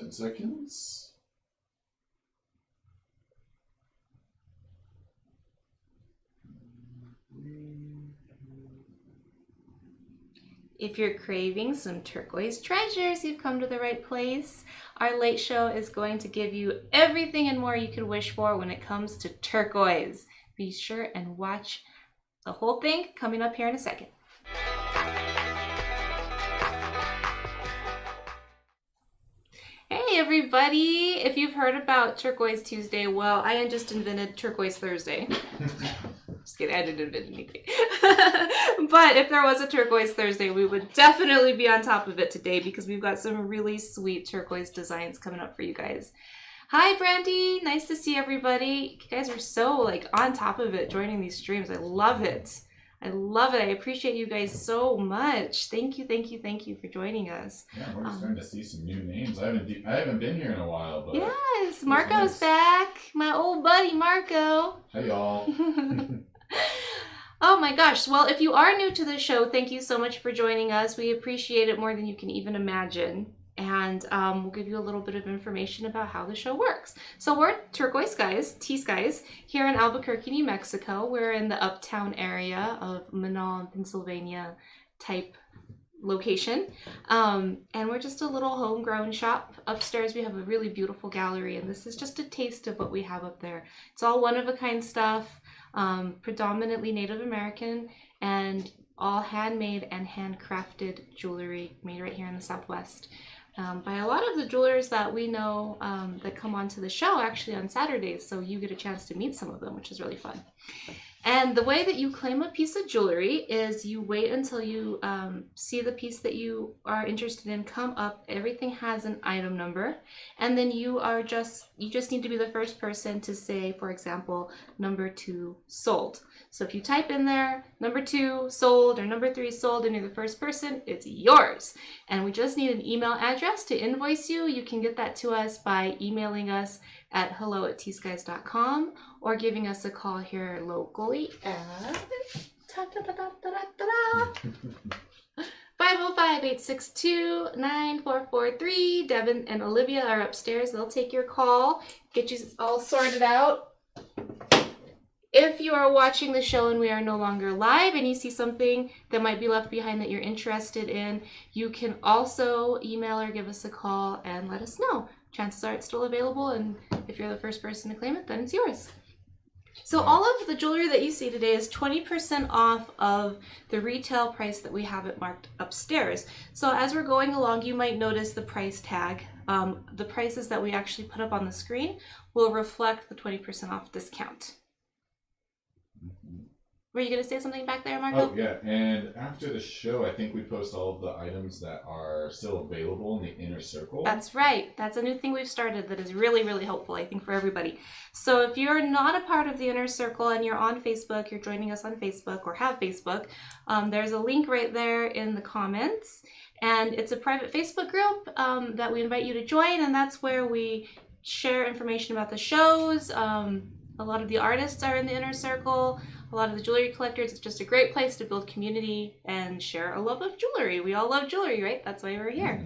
10 seconds. If you're craving some turquoise treasures, you've come to the right place. Our late show is going to give you everything and more you could wish for when it comes to turquoise. Be sure and watch the whole thing coming up here in a second. Hey everybody! If you've heard about Turquoise Tuesday, well, I just invented Turquoise Thursday. Just kidding, I didn't invent anything. But if there was a Turquoise Thursday, we would definitely be on top of it today because we've got some really sweet turquoise designs coming up for you guys. Hi Brandy, nice to see everybody. You guys are so on top of it joining these streams. I love it. I love it. I appreciate you guys so much. Thank you for joining us. Yeah, we're starting to see some new names. I haven't been here in a while, but yes, Marco's back. My old buddy Marco. Hi y'all. Oh my gosh. Well, if you are new to the show, thank you so much for joining us. We appreciate it more than you can even imagine. And we'll give you a little bit of information about how the show works. So we're Turquoise Skies, T.Skies, here in Albuquerque, New Mexico. We're in the uptown area of Monte, Pennsylvania type location. And we're just a little homegrown shop. Upstairs we have a really beautiful gallery, and this is just a taste of what we have up there. It's all one-of-a-kind stuff, predominantly Native American, and all handmade and handcrafted jewelry made right here in the Southwest. By a lot of the jewelers that we know that come onto the show actually on Saturdays, so you get a chance to meet some of them, which is really fun. And the way that you claim a piece of jewelry is you wait until you see the piece that you are interested in come up. Everything has an item number, and then you just need to be the first person to say, for example, number 2 sold. So if you type in there number 2 sold or number 3 sold and you're the first person, it's yours. And we just need an email address to invoice you. You can get that to us by emailing us at hello@tskies.com or giving us a call here locally at 505-862-9443. Devin and Olivia are upstairs. They'll take your call, get you all sorted out. If you are watching the show and we are no longer live and you see something that might be left behind that you're interested in, you can also email or give us a call and let us know. Chances are it's still available, and if you're the first person to claim it, then it's yours. So all of the jewelry that you see today is 20% off of the retail price that we have it marked upstairs. So as we're going along, you might notice the price tag. The prices that we actually put up on the screen will reflect the 20% off discount. Were you going to say something back there, Marco? Oh, yeah. And after the show, I think we post all of the items that are still available in the inner circle. That's right. That's a new thing we've started that is really, really helpful, I think, for everybody. So if you're not a part of the inner circle and you're on Facebook, you're joining us on Facebook or have Facebook, there's a link right there in the comments. And it's a private Facebook group that we invite you to join. And that's where we share information about the shows. A lot of the artists are in the inner circle. A lot of the jewelry collectors. It's just a great place to build community and share a love of jewelry. We all love jewelry, right? That's why we're here.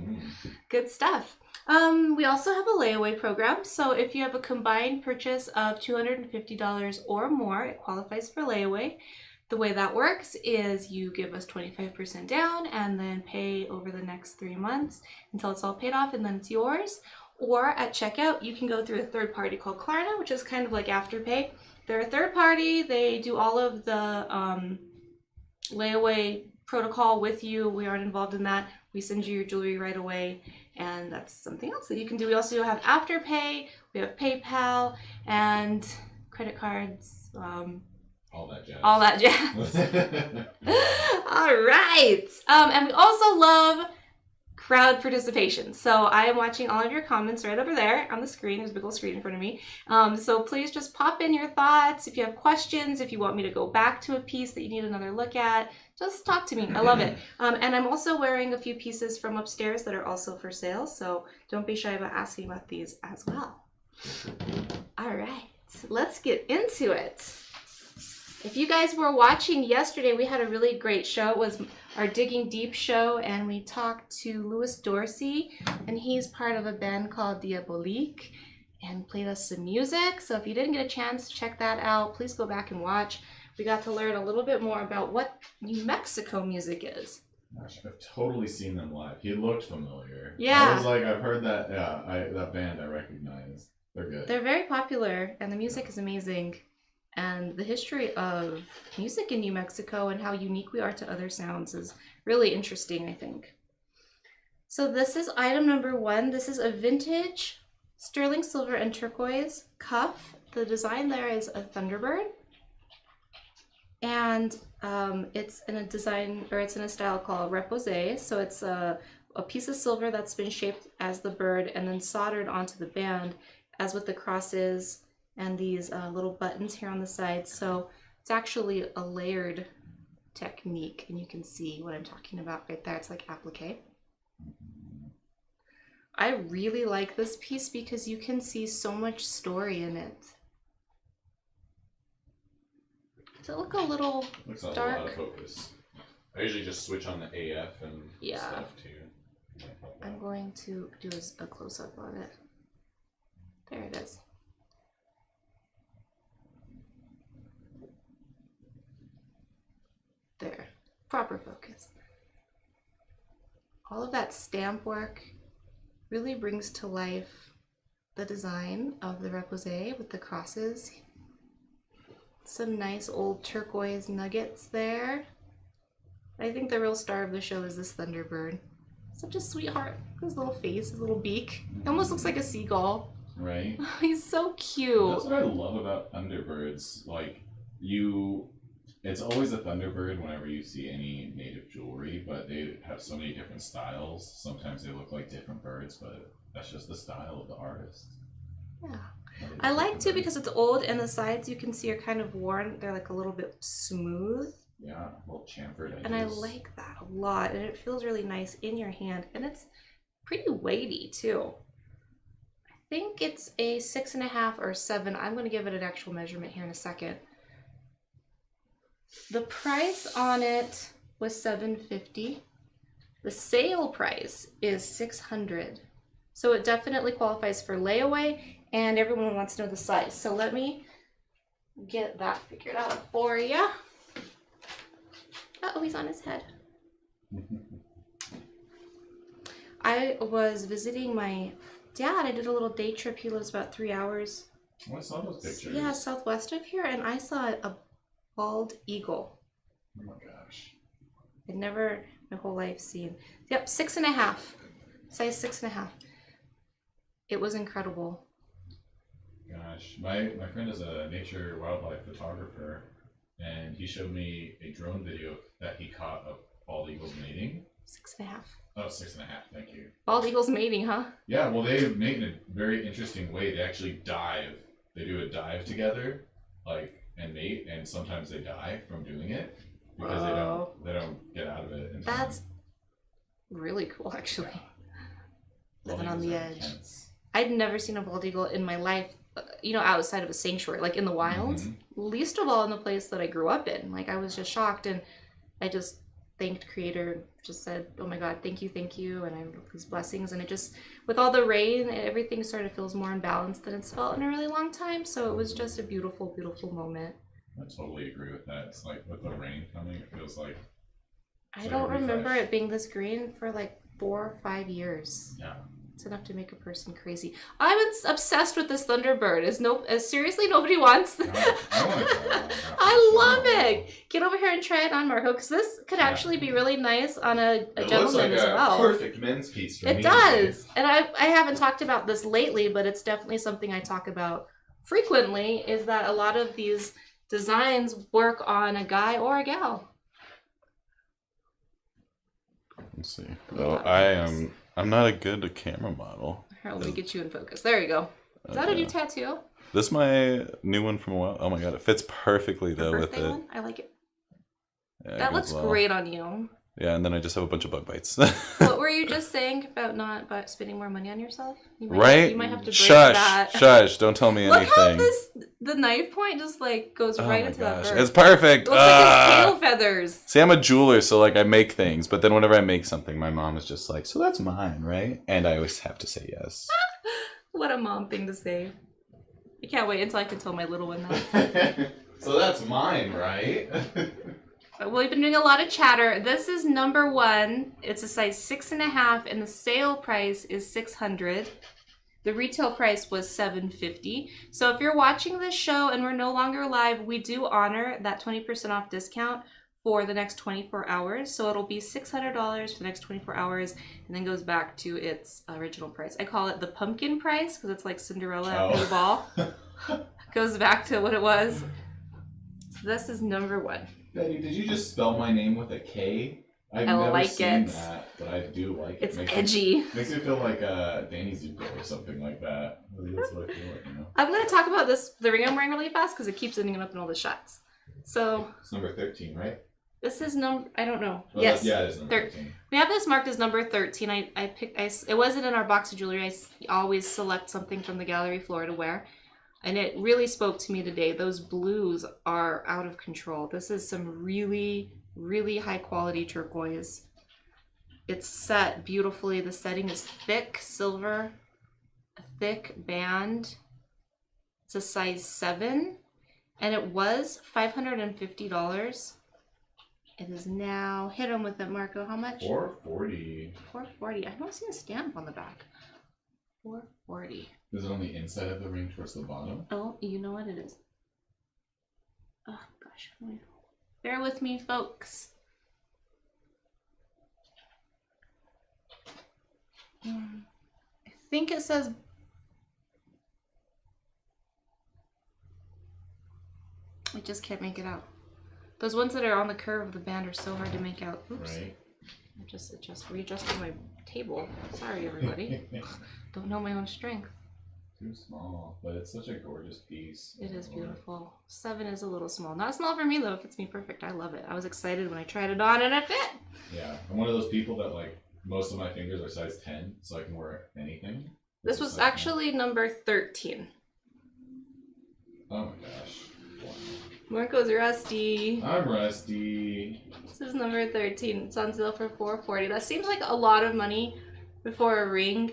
Good stuff. We also have a layaway program. So if you have a combined purchase of $250 or more, it qualifies for layaway. The way that works is you give us 25% down and then pay over the next 3 months until it's all paid off, and then it's yours. Or at checkout, you can go through a third party called Klarna, which is kind of like Afterpay. They're a third party. They do all of the layaway protocol with you. We aren't involved in that. We send you your jewelry right away, and that's something else that you can do. We also have Afterpay. We have PayPal and credit cards. All that jazz. All that jazz. All right. And we also love crowd participation. So I am watching all of your comments right over there on the screen. There's a big old screen in front of me. So please just pop in your thoughts. If you have questions, if you want me to go back to a piece that you need another look at, just talk to me. I love it. And I'm also wearing a few pieces from upstairs that are also for sale. So don't be shy about asking about these as well. All right, let's get into it. If you guys were watching yesterday, we had a really great show. It was our Digging Deep show, and we talked to Louis Dorsey, and he's part of a band called Diabolique, and played us some music. So if you didn't get a chance to check that out, please go back and watch. We got to learn a little bit more about what New Mexico music is. Gosh, I've totally seen them live. He looked familiar. Yeah. I was like, I've heard that. Yeah, that band I recognize. They're good. They're very popular, and the music is amazing. And the history of music in New Mexico and how unique we are to other sounds is really interesting, I think. So this is item number 1. This is a vintage sterling silver and turquoise cuff. The design there is a Thunderbird. And it's in a design, or it's in a style called repose. So it's a piece of silver that's been shaped as the bird and then soldered onto the band, as with the crosses and these little buttons here on the side. So it's actually a layered technique, and you can see what I'm talking about right there. It's like applique. I really like this piece because you can see so much story in it. Does it look a little Looks dark? like a lot of focus. I usually just switch on the AF and stuff too. I'm going to do a close-up on it. There it is. There, proper focus. All of that stamp work really brings to life the design of the repose with the crosses. Some nice old turquoise nuggets there. I think the real star of the show is this Thunderbird. Such a sweetheart. His little face, his little beak. It almost looks like a seagull. Right? He's so cute. That's what I love about Thunderbirds. Like, it's always a Thunderbird whenever you see any native jewelry, but they have so many different styles. Sometimes they look like different birds, but that's just the style of the artist. Yeah. I like too because it's old and the sides you can see are kind of worn. They're like a little bit smooth. Yeah, a little chamfered edges. And I like that a lot, and it feels really nice in your hand, and it's pretty weighty too. I think it's a 6.5 or 7. I'm going to give it an actual measurement here in a second. The price on it was $750. The sale price is $600. So it definitely qualifies for layaway, and everyone wants to know the size. So let me get that figured out for you. Oh, he's on his head. I was visiting my dad. I did a little day trip. He lives about 3 hours. Oh, I saw those pictures. Yeah, southwest of here, and I saw a bald eagle. Oh my gosh. I'd never my whole life seen. Yep, 6.5. Size 6.5. It was incredible. Gosh, my friend is a nature wildlife photographer, and he showed me a drone video that he caught of bald eagles mating. 6.5. Oh, 6.5, thank you. Bald eagles mating, huh? Yeah, well, they mate in a very interesting way. They actually dive. They do a dive together, like, and mate, and sometimes they die from doing it because they don't get out of it. In time. That's really cool, actually. Yeah. Living on the edge. Intense. I'd never seen a bald eagle in my life, outside of a sanctuary, like in the wild. Least of all in the place that I grew up in. Like, I was just shocked, and I just thanked Creator, just said, oh my God, thank you, and I have these blessings. And it just, with all the rain, everything sort of feels more imbalanced than it's felt in a really long time. So it was just a beautiful, beautiful moment. I totally agree with that. It's like with the rain coming, it feels like I don't remember it being this green for like 4 or 5 years. Yeah. It's enough to make a person crazy. I'm obsessed with this Thunderbird. Seriously, nobody wants this. I want to try one. I love it. Get over here and try it on, Marco, because this could actually be really nice on a gentleman as well. Perfect men's piece for me. It does. And I haven't talked about this lately, but it's definitely something I talk about frequently, is that a lot of these designs work on a guy or a gal. Let's see. Oh, I'm not a good camera model. Here, let me get you in focus. There you go. Is that a new tattoo? This is my new one from a while. Oh my God, it fits perfectly though with it. One? I like it. Yeah, That looks great on you. Yeah, and then I just have a bunch of bug bites. What were you just saying about not spending more money on yourself? Right? You might have to break Shush, that. shush! Don't tell me Look anything. how the knife point just like goes right into that bird. It's perfect. It looks like his tail feathers. See, I'm a jeweler, so like I make things, but then whenever I make something, my mom is just like, "So that's mine, right?" And I always have to say yes. What a mom thing to say. I can't wait until I can tell my little one that. So that's mine, right? We've been doing a lot of chatter. This is number 1. It's a size 6.5, and the sale price is $600. The retail price was $750. So if you're watching this show and we're no longer live, we do honor that 20% off discount for the next 24 hours. So it'll be $600 for the next 24 hours and then goes back to its original price. I call it the pumpkin price because it's like Cinderella after the ball. Goes back to what it was. So this is number 1. Betty, did you just spell my name with a K? I've never like seen it. that, but I do like it. It's edgy. Makes me feel like Danny Zuko or something like that. That's what I feel like, you know. I'm going to talk about the ring I'm wearing really fast because it keeps ending up in all the shots. So It's number 13, right? this is I don't know. Well, Yes. Yeah, it is number 13. We have this marked as number 13. It wasn't in our box of jewelry. I always select something from the gallery floor to wear. And it really spoke to me today. Those blues are out of control. This is some really, really high quality turquoise. It's set beautifully. The setting is thick silver, a thick band. It's a size 7, and it was $550. It is now, hit them with it, Marco. How much? $440. $440. I don't see a stamp on the back. $440. Is it on the inside of the ring towards the bottom? Oh, you know what it is. Oh gosh, bear with me, folks. I think it says. I just can't make it out. Those ones that are on the curve of the band are so hard to make out. Oops. Right. I just readjusted my table. Sorry, everybody. Don't know my own strength. Too small, but it's such a gorgeous piece. It is beautiful. 7 is a little small. Not small for me though. It fits me perfect. I love it. I was excited when I tried it on and it fit. Yeah, I'm one of those people that like most of my fingers are size 10, so I can wear anything. This was actually number 13. Oh my gosh. Wow. Marco's rusty. I'm rusty. This is number 13. It's on sale for $440. That seems like a lot of money for a ring,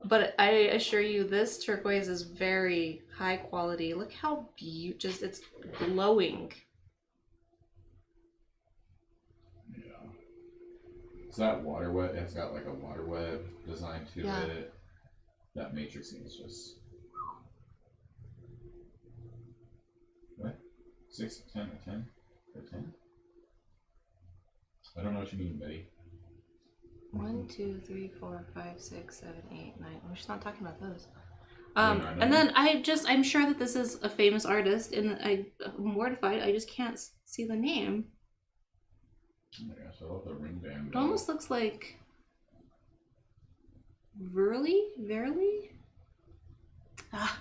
but I assure you this turquoise is very high quality. Look how beautiful, it's glowing. Yeah. So that water web, it's got like a water web design to it. That matrixing is just... What? 6, 10, 10? 10? I don't know what you mean, Betty. 1, 2, 3, 4, 5, 6, 7, 8, 9. Oh, she's not talking about those. No, And then I'm sure that this is a famous artist, and I'm mortified. I just can't see the name. Oh my gosh, I love the ring band. It almost looks like Verily? Ah,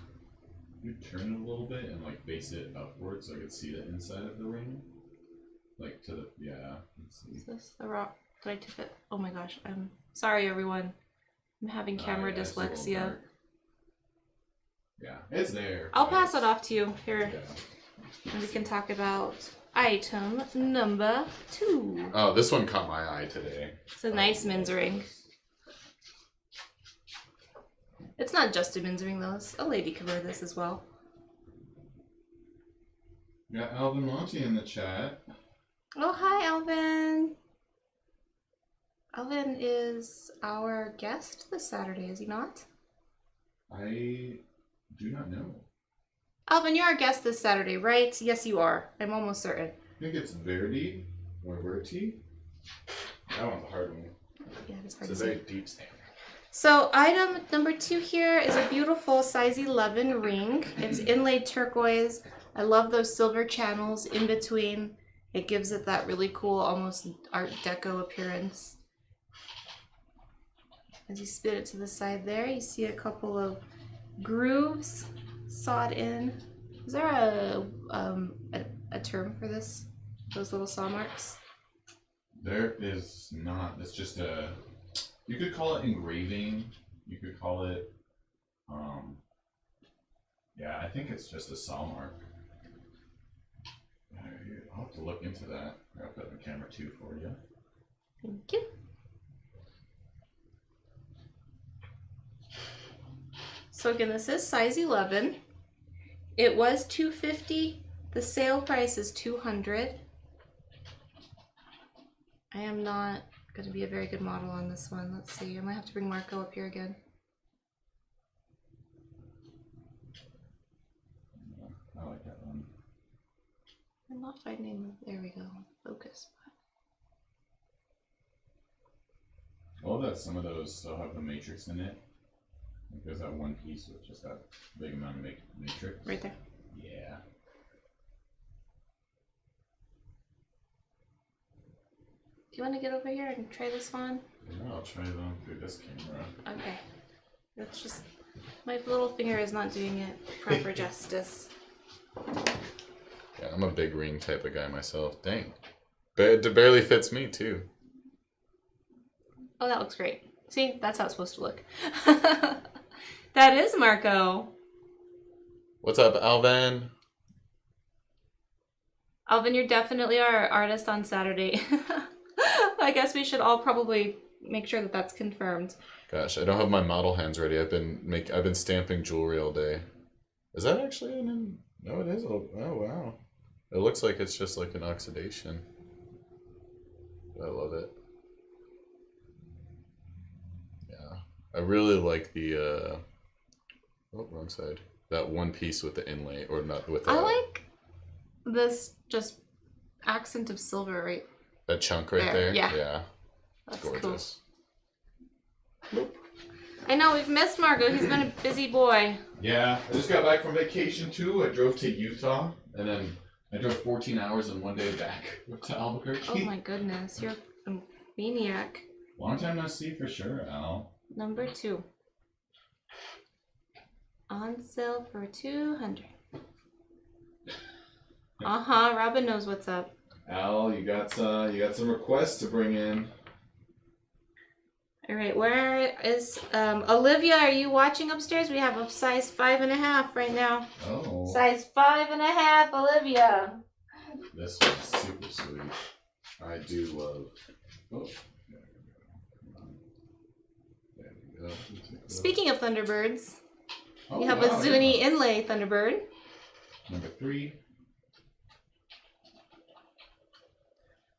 You turn it a little bit and like base it upwards so I could see the inside of the ring. Like to the, yeah. Let's see. is this the rock? Did I tip it? Oh my gosh, I'm sorry everyone. I'm having camera Yeah, it's a little dyslexia. dark. Yeah, it's there. I'll pass it off to you here, Yeah. and we can talk about item number 2. Oh, this one caught my eye today. It's a nice men's ring. It's not just a men's ring though. A lady could wear this as well. We got Alvin Monte in the chat. Oh, hi, Alvin. Alvin is our guest this Saturday, is he not? I do not know. Alvin, you're our guest this Saturday, right? Yes, you are. I'm almost certain. I think it's Verdi or Verti. That one's a hard one. Yeah, it's hard It's to a say. very deep stamp. So item number 2 here is a beautiful size 11 ring. It's inlaid turquoise. I love those silver channels in between. It gives it that really cool, almost Art Deco appearance. As you spin it to the side there, you see a couple of grooves sawed in. Is there a term for this? Those little saw marks? There is not. It's just a. You could call it engraving. You could call it. Yeah, I think it's just a saw mark. I'll have to look into that. I'll put the camera too for you. Thank you. So again, this is size 11. It was $250. The sale price is $200. I am not going to be a very good model on this one. Let's see. I might have to bring Marco up here again. I like that one. I'm not finding. There we go. Focus. I love that some of those still have the matrix in it. Like there's that one piece with just that big amount of matrix. Right there. Yeah. Do you want to get over here and try this on? Yeah, I'll try them through this camera. Okay. That's just, my little finger is not doing it proper justice. Yeah, I'm a big ring type of guy myself. Dang. But it barely fits me, too. Oh, that looks great. See, that's how it's supposed to look. That is Marco. What's up, Alvin? Alvin, you're definitely our artist on Saturday. I guess we should all probably make sure that that's confirmed. Gosh, I don't have my model hands ready. I've been stamping jewelry all day. Is that actually an? No, it is. Oh wow. It looks like it's just like an oxidation. I love it. Yeah, I really like the. Oh, wrong side. That one piece with the inlay, or not with. I like this just accent of silver, right? That chunk right there. Yeah. Yeah. That's Gorgeous. Cool. I know we've missed Marco. He's been a busy boy. Yeah, I just got back from vacation too. I drove to Utah, and then I drove 14 hours in one day back to Albuquerque. Oh my goodness, you're a maniac. Long time no see for sure, Al. Number 2. On sale for $200. Robin knows what's up. Al, you got some requests to bring in. All right, where is Olivia? Are you watching upstairs? We have a size 5.5 right now. Oh. Size 5.5, Olivia. This one's super sweet. I do love. Oh. There we go. Speaking of Thunderbirds, we have wow, a Zuni yeah. inlay Thunderbird. Number 3.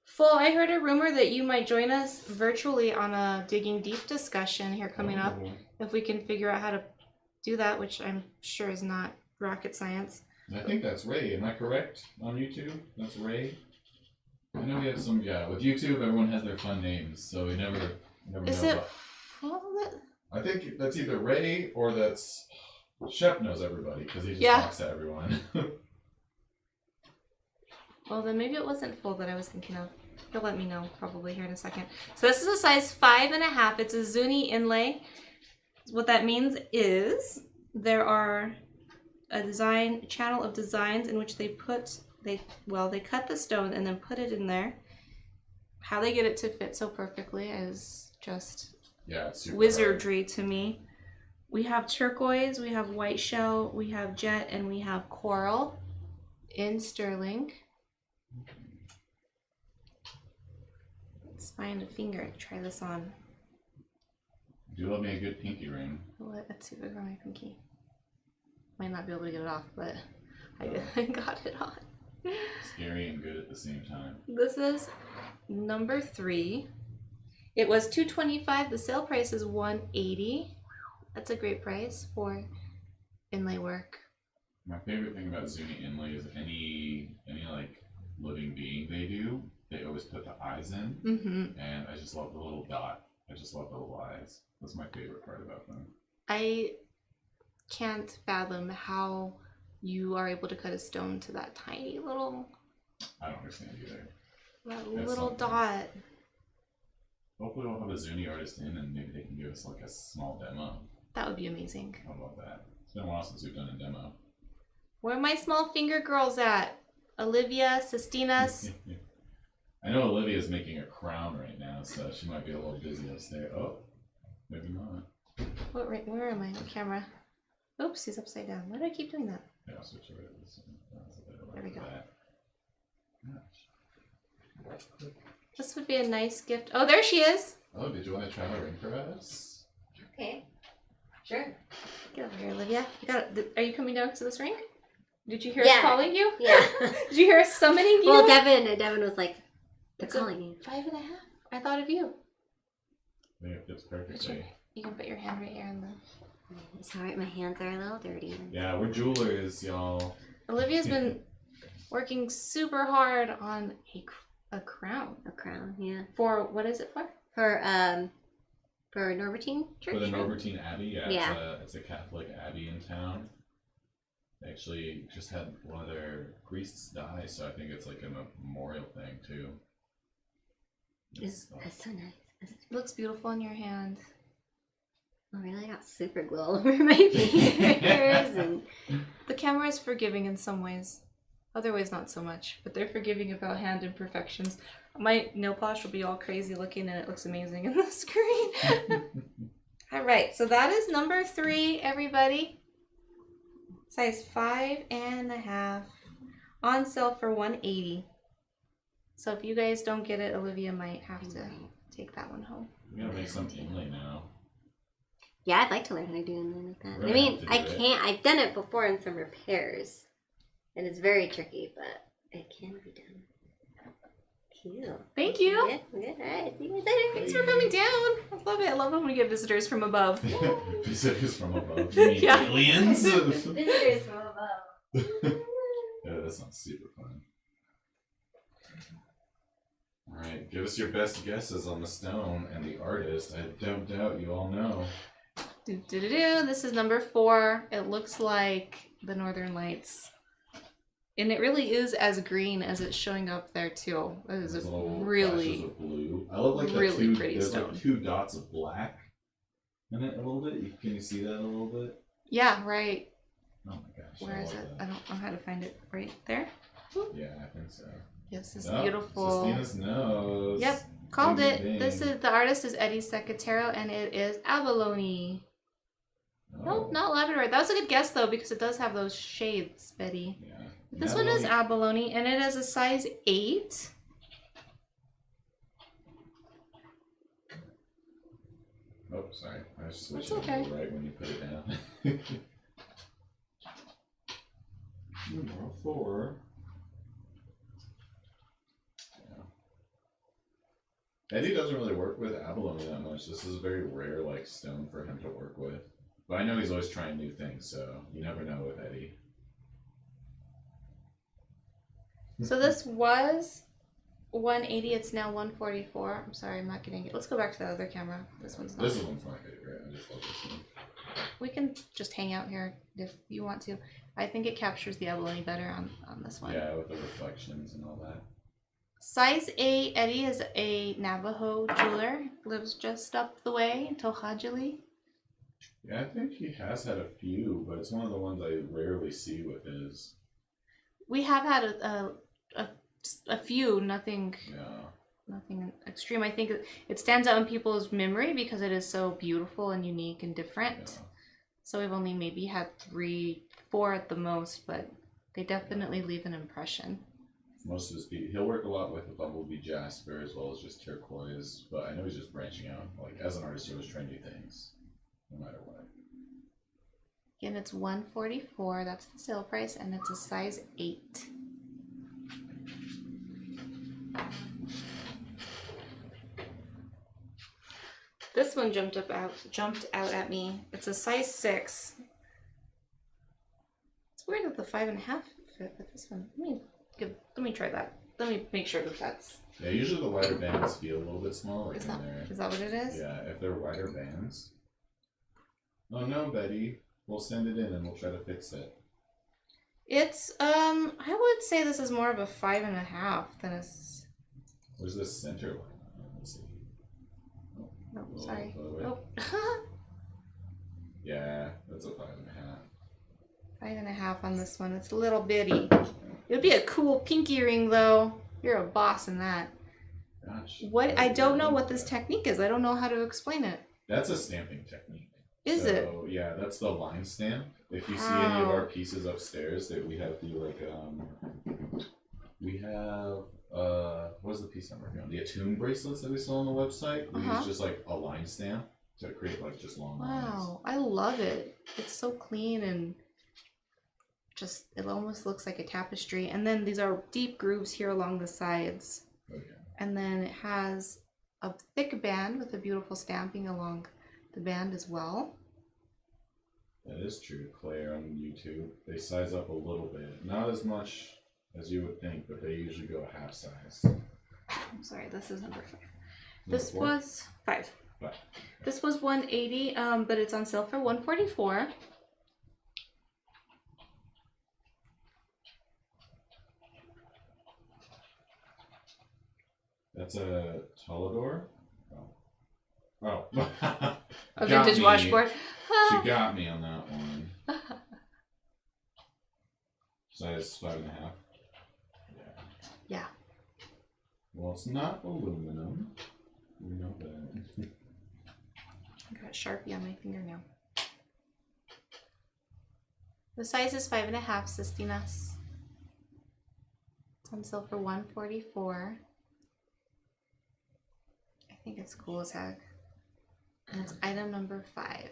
Full, I heard a rumor that you might join us virtually on a Digging Deep discussion here coming up. If we can figure out how to do that, which I'm sure is not rocket science. I think that's Ray. Am I correct on YouTube? That's Ray. I know we have some. Yeah, with YouTube, everyone has their fun names, so we never Is know. it full? I think that's either Ray or that's Shep knows everybody because he just Yeah. talks to everyone. Well, then maybe it wasn't full that I was thinking of. He'll let me know probably here in a second. So this is a size 5.5. It's a Zuni inlay. What that means is there are a channel of designs in which they cut the stone and then put it in there. How they get it to fit so perfectly is just It's super wizardry to me. We have turquoise, we have white shell, we have jet, and we have coral in sterling. Let's find a finger to try this on. You love me a good pinky ring. Let's see if I got my pinky. Might not be able to get it off, but I got it on. Scary and good at the same time. This is number 3. It was $225. The sale price is $180. That's a great price for inlay work. My favorite thing about Zuni inlay is any like living being they always put the eyes in, and I just love the little dot. I just love the little eyes. That's my favorite part about them. I can't fathom how you are able to cut a stone to that tiny little. I don't understand either. That That's little something. dot. Hopefully we'll have a Zuni artist in and maybe they can give us like a small demo. That would be amazing. How about that? It's been a while since we've done a demo. Where are my small finger girls at? Olivia, Sestinas. I know Olivia's making a crown right now, so she might be a little busy upstairs. Oh, maybe not. Where am I? What camera? Oops, he's upside down. Why do I keep doing that? Yeah, I'll switch over to this one. There we go. That. This would be a nice gift. Oh, there she is. Oh, did you want to try my ring for us? Okay. Sure. Get over here, Olivia. Are you coming down to this ring? Did you hear Yeah. us calling you? Yeah. Did you hear us summoning you? Well, Devin was like, they're It's a calling you. 5.5. I thought of you. I think it fits perfectly. You can put your hand right here on the... It's alright, my hands are a little dirty. Yeah, we're jewelers, y'all. Olivia's been working super hard on a crown. A crown, yeah. For, what is it for? For Norbertine Church? For the Norbertine Abbey, Yeah. It's a Catholic abbey in town. They actually just had one of their priests die, so I think it's like a memorial thing too. That's so nice. It looks beautiful in your hand. Oh, really? I got super glue all over my fingers. And The camera is forgiving in some ways. Other ways, not so much. But they're forgiving about hand imperfections. My nail polish will be all crazy looking and it looks amazing in the screen. Alright, so that is number 3, everybody. Size 5.5. On sale for $180. So if you guys don't get it, Olivia might have to take that one home. We gotta make some inlay now. yeah, I'd like to learn how to do something like that. We're I gonna mean, have to I do it. can't. I've done it before in some repairs. And it's very tricky, but it can be done. Cute. Thank you. Good. Alright, see you guys later. Thanks for coming down. I love it. I love it when we get visitors from above. Visitors from above. You mean Yeah. aliens? Visitors from above. Yeah, that sounds super fun. Alright, give us your best guesses on the stone and the artist. I don't doubt you all know. This is number 4. It looks like the Northern Lights. And it really is as green as it's showing up there too. It is There's a little flashes really, of blue. I love like the really two, pretty there's stone. like 2 dots of black in it a little bit. Can you see that a little bit? yeah, right. Oh my gosh. Where I is love it? that. I don't know how to find it. Right there. Yeah, I think so. Yes, it's Oh, beautiful. Sistina's nose. Yep, called Ding, it. ding. The artist is Eddie Secatero, and it is abalone. Oh. Nope, not labradorite. That was a good guess though because it does have those shades, Betty. Yeah. This one is abalone, and it is a size 8. Oh, sorry. I was switching That's okay. it right when you put it down. Number 4. Yeah. Eddie doesn't really work with abalone that much. This is a very rare like stone for him to work with. But I know he's always trying new things, so you never know with Eddie. So this was 180. It's now 144. I'm sorry, I'm not getting it. Let's go back to the other camera. This one's not. This one's my favorite. I just love this one. We can just hang out here if you want to. I think it captures the abalone better on this one. Yeah, with the reflections and all that. Size 8. Eddie is a Navajo jeweler. Lives just up the way in Tohajili. Yeah, I think he has had a few, but it's one of the ones I rarely see with his. We have had a few, nothing extreme. I think it stands out in people's memory because it is so beautiful and unique and different. Yeah. So we've only maybe had 3, 4 at the most, but they definitely leave an impression. Most of his people, he'll work a lot with the Bumble Jasper as well as just Turquoise, but I know he's just branching out. Like as an artist, he always trying new things, no matter what. Again, it's 144. That's the sale price, and it's a size 8. This one jumped out at me. It's a size 6. It's weird that the 5.5 fit, but this one. Let me try that. Let me make sure that that's. Yeah, usually the wider bands feel a little bit small, like Is in that, there. is that what it is? Yeah, if they're wider bands. Oh no, Betty. We'll send it in and we'll try to fix it. It's I would say this is more of a 5.5 than a. Where's the center line? Let's see. Oh, No, a little sorry. further away. Oh. Yeah, that's a 5.5. 5.5 on this one. It's a little bitty. It would be a cool pinky ring though. You're a boss in that. Gosh. What? I don't know what this technique is. I don't know how to explain it. That's a stamping technique. Is it? Yeah, that's the line stamp. If you see any of our pieces upstairs, that we have the we have what is the piece I'm working on? The attune bracelets that we sell on the website. We use just like a line stamp to create like just long lines. Wow, I love it. It's so clean and just it almost looks like a tapestry. And then these are deep grooves here along the sides. Okay. And then it has a thick band with a beautiful stamping along the band as well. That is true. Claire on YouTube, they size up a little bit, not as much as you would think, but they usually go a half size. I'm sorry, this is number 5. Number This 4? was 5. 5. This was 180, but it's on sale for 144. That's a Tolador. Oh. A Got vintage me. washboard. She got me on that one. Size 5.5. Yeah. Well, it's not aluminum. We know that. I got a Sharpie on my finger now. The size is 5.5, Sistinas. It's on sale for 144. I think it's cool as heck. And it's item number 5.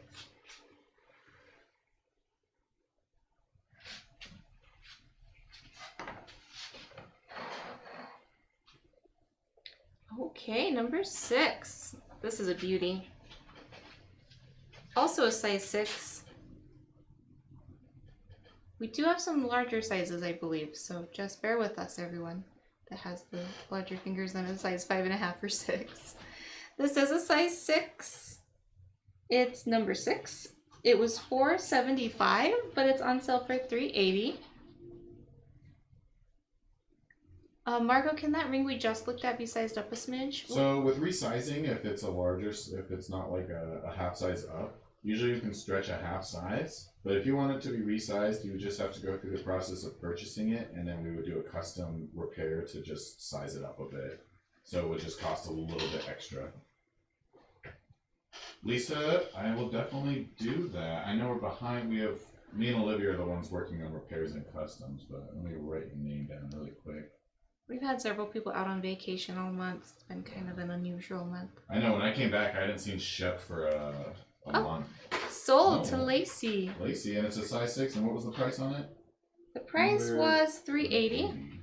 Okay, number 6. This is a beauty. Also a size 6. We do have some larger sizes, I believe, so just bear with us, everyone that has the larger fingers than a size 5.5 or 6. This is a size 6. It's number 6. It was $475, but it's on sale for $380. Margot, can that ring we just looked at be sized up a smidge? So with resizing, if it's a larger, if it's not like a half size up, usually you can stretch a half size. But if you want it to be resized, you would just have to go through the process of purchasing it, and then we would do a custom repair to just size it up a bit. So it would just cost a little bit extra. Lisa, I will definitely do that. I know we're behind. We have me and Olivia are the ones working on repairs and customs, but let me write your name down really quick. We've had several people out on vacation all month. It's been kind of an unusual month. I know, when I came back, I hadn't seen Shep for a month. Sold to Oh. Lacey. Lacey, and it's a size 6, and what was the price on it? The price was $380.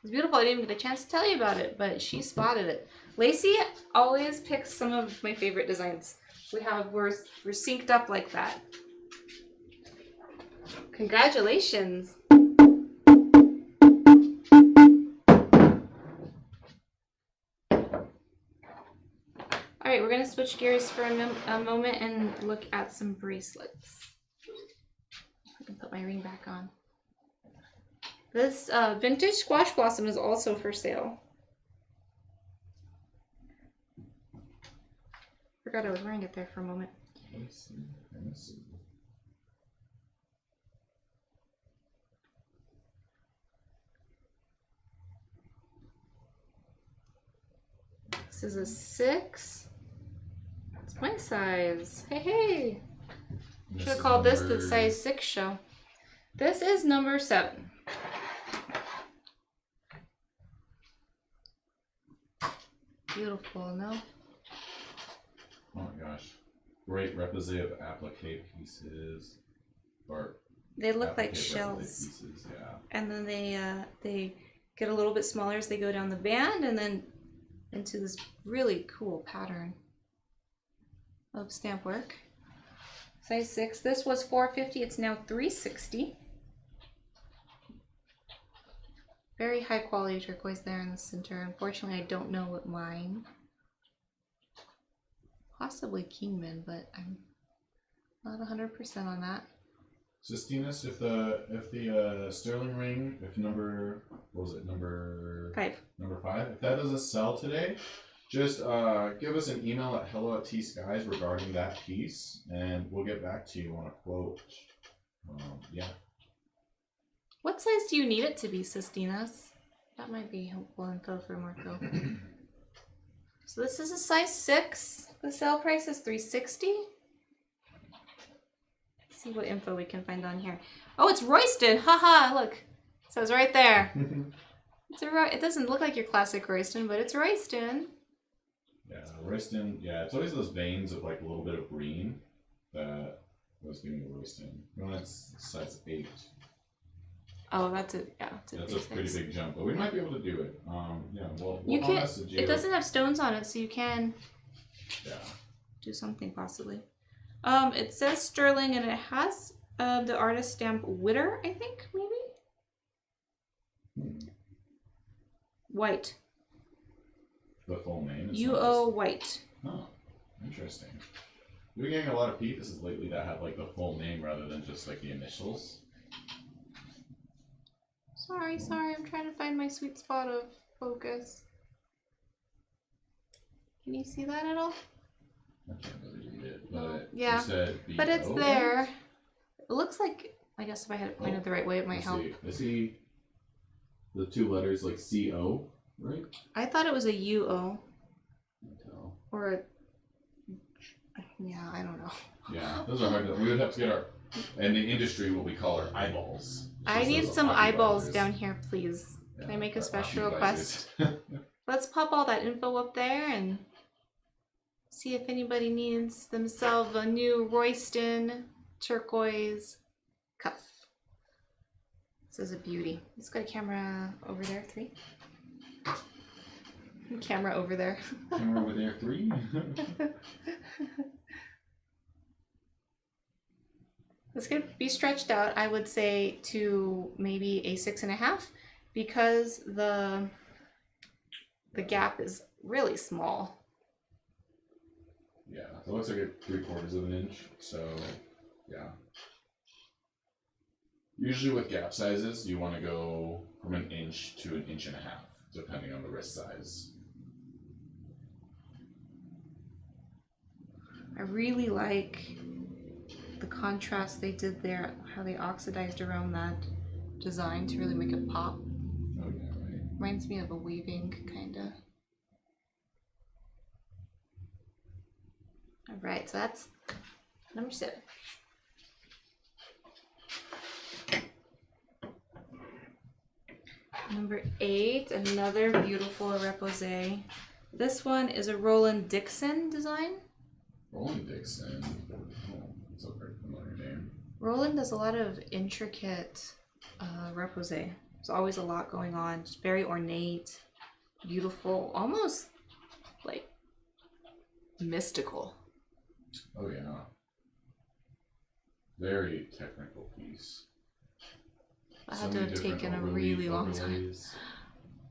It's beautiful. I didn't even get a chance to tell you about it, but she spotted it. Lacey always picks some of my favorite designs. We're synced up like that. Congratulations. Alright, we're going to switch gears for a moment and look at some bracelets. I can put my ring back on. This vintage squash blossom is also for sale. Forgot I was wearing it there for a moment. Lacey. This is a 6. It's my size. Hey, hey. Should have called this the size 6 show. This is number 7. Beautiful, no? Oh my gosh. Great replica of applique pieces. Or They look like applique shells. pieces, yeah. And then they get a little bit smaller as they go down the band and then into this really cool pattern of stamp work. Size 6. This was $450. It's now $360. Very high quality turquoise there in the center. Unfortunately, I don't know what mine. Possibly Kingman, but I'm not 100% on that. Sistinas, if the sterling ring, if number, what was it, number 5. Number 5, if that doesn't sell today, just give us an email at hello@T.Skies regarding that piece, and we'll get back to you on a quote. Yeah. What size do you need it to be, Sistinas? That might be helpful info for Marco. So this is a size 6. The sale price is $360. Let's see what info we can find on here. Oh, it's Royston. Haha, look. It says right there. It doesn't look like your classic Royston, but it's Royston. Yeah, Royston. Yeah, it's always those veins of like a little bit of green that was giving me Royston. No, that's size 8. Oh, that's a That's a pretty big jump, but we might be able to do it. Yeah, we'll You I'll can. message you. It doesn't have stones on it, so you can Yeah. do something possibly. It says sterling, and it has the artist stamp Witter, I think, maybe. White. The full name. It's UO White. Oh, interesting. We've been getting a lot of pieces lately that have like the full name rather than just like the initials. Sorry, I'm trying to find my sweet spot of focus. Can you see that at all? I can't really read it, but Yeah, you said but it's BO? there. It looks like, I guess if I had it pointed the right way, it might help. I see the 2 letters like CO, right? I thought it was a UO No. or a, yeah, I don't know. Yeah, those are hard to, we would have to get our, in the industry, what we call our eyeballs. I Just need those some eyeballs occupiers. down here, please. Can I Yeah, make a our special occupiers. request? Let's pop all that info up there and see if anybody needs themselves a new Royston turquoise cuff. This is a beauty. Let's got a camera over there, 3. Camera over there. Camera over there, 3. It's gonna be stretched out, I would say, to maybe a 6.5 because the gap is really small. Yeah, so it looks like a 3/4 of an inch. So, yeah. Usually with gap sizes, you want to go from an inch to an inch and a half, depending on the wrist size. I really like the contrast they did there, how they oxidized around that design to really make it pop. Oh yeah, right. Reminds me of a weaving, kinda. Alright, so that's number 7. Number 8, another beautiful repose. This one is a Roland Dixon design. Roland Dixon. Oh, that's a very familiar name. Roland does a lot of intricate repose. There's always a lot going on. Just very ornate, beautiful, almost like mystical. Oh yeah. Very technical piece. I So had to many have different taken a overlay- really long time. overlays.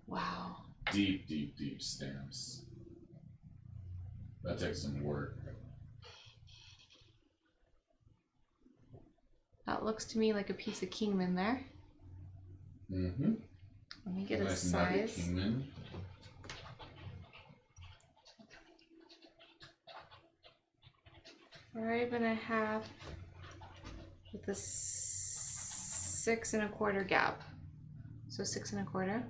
Wow. Deep, deep, deep stamps. That takes some work. That looks to me like a piece of Kingman there. Mm-hmm. Let me get a Nice nugget size. Kingman. Five and a half with a 6 1/4 gap. So 6 1/4.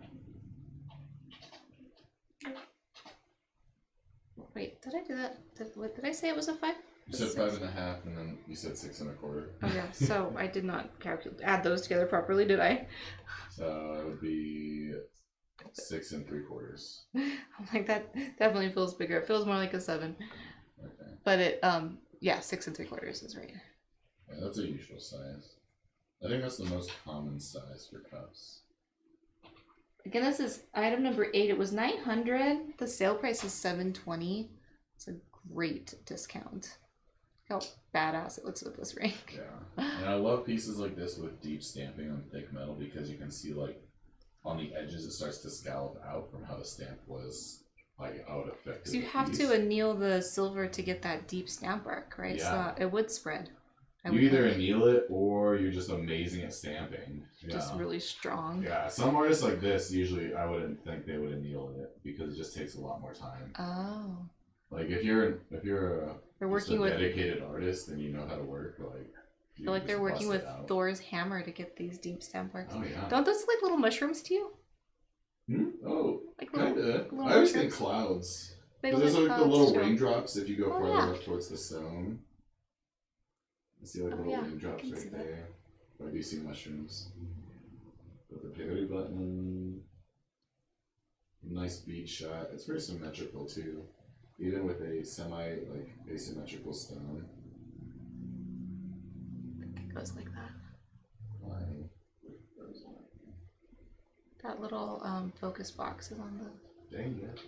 Wait, did I do that? Did I say it was a 5? You said 5.5, and then you said 6 1/4. Oh yeah, so I did not add those together properly, did I? So it would be 6 3/4. I'm like, that definitely feels bigger. It feels more like a 7. Okay. But it, yeah, 6 3/4 is right. Yeah, that's a usual size. I think that's the most common size for cups. Again, this is item number 8. It was $900. The sale price is $720. It's a great discount. Look how badass it looks with this ring. Yeah. And I love pieces like this with deep stamping on thick metal because you can see like on the edges it starts to scallop out from how the stamp was like how it affected. So you the have piece. to anneal the silver to get that deep stamp arc, right? Yeah. So it would spread. I You would either think. anneal it or you're just amazing at stamping. Yeah. Just really strong. Yeah, some artists like this usually I wouldn't think they would anneal it because it just takes a lot more time. Oh. Like if you're They're just working a with, dedicated artist and you know how to work, like I feel like they're working with Thor's hammer to get these deep stamp arcs. Oh yeah. Don't those look like little mushrooms to you? Hmm? Oh, Like little, kinda. little I always think mushrooms? clouds. They Because there's look like the clouds, little too. raindrops if you go Oh, farther yeah. up towards the stone. I see like Oh, little yeah, I raindrops can see right that. there. But I do see mushrooms. With the parody button. Nice beach shot. It's very symmetrical too. Even with a asymmetrical stone. It goes like that. Line. That little focus box is on the Dang it.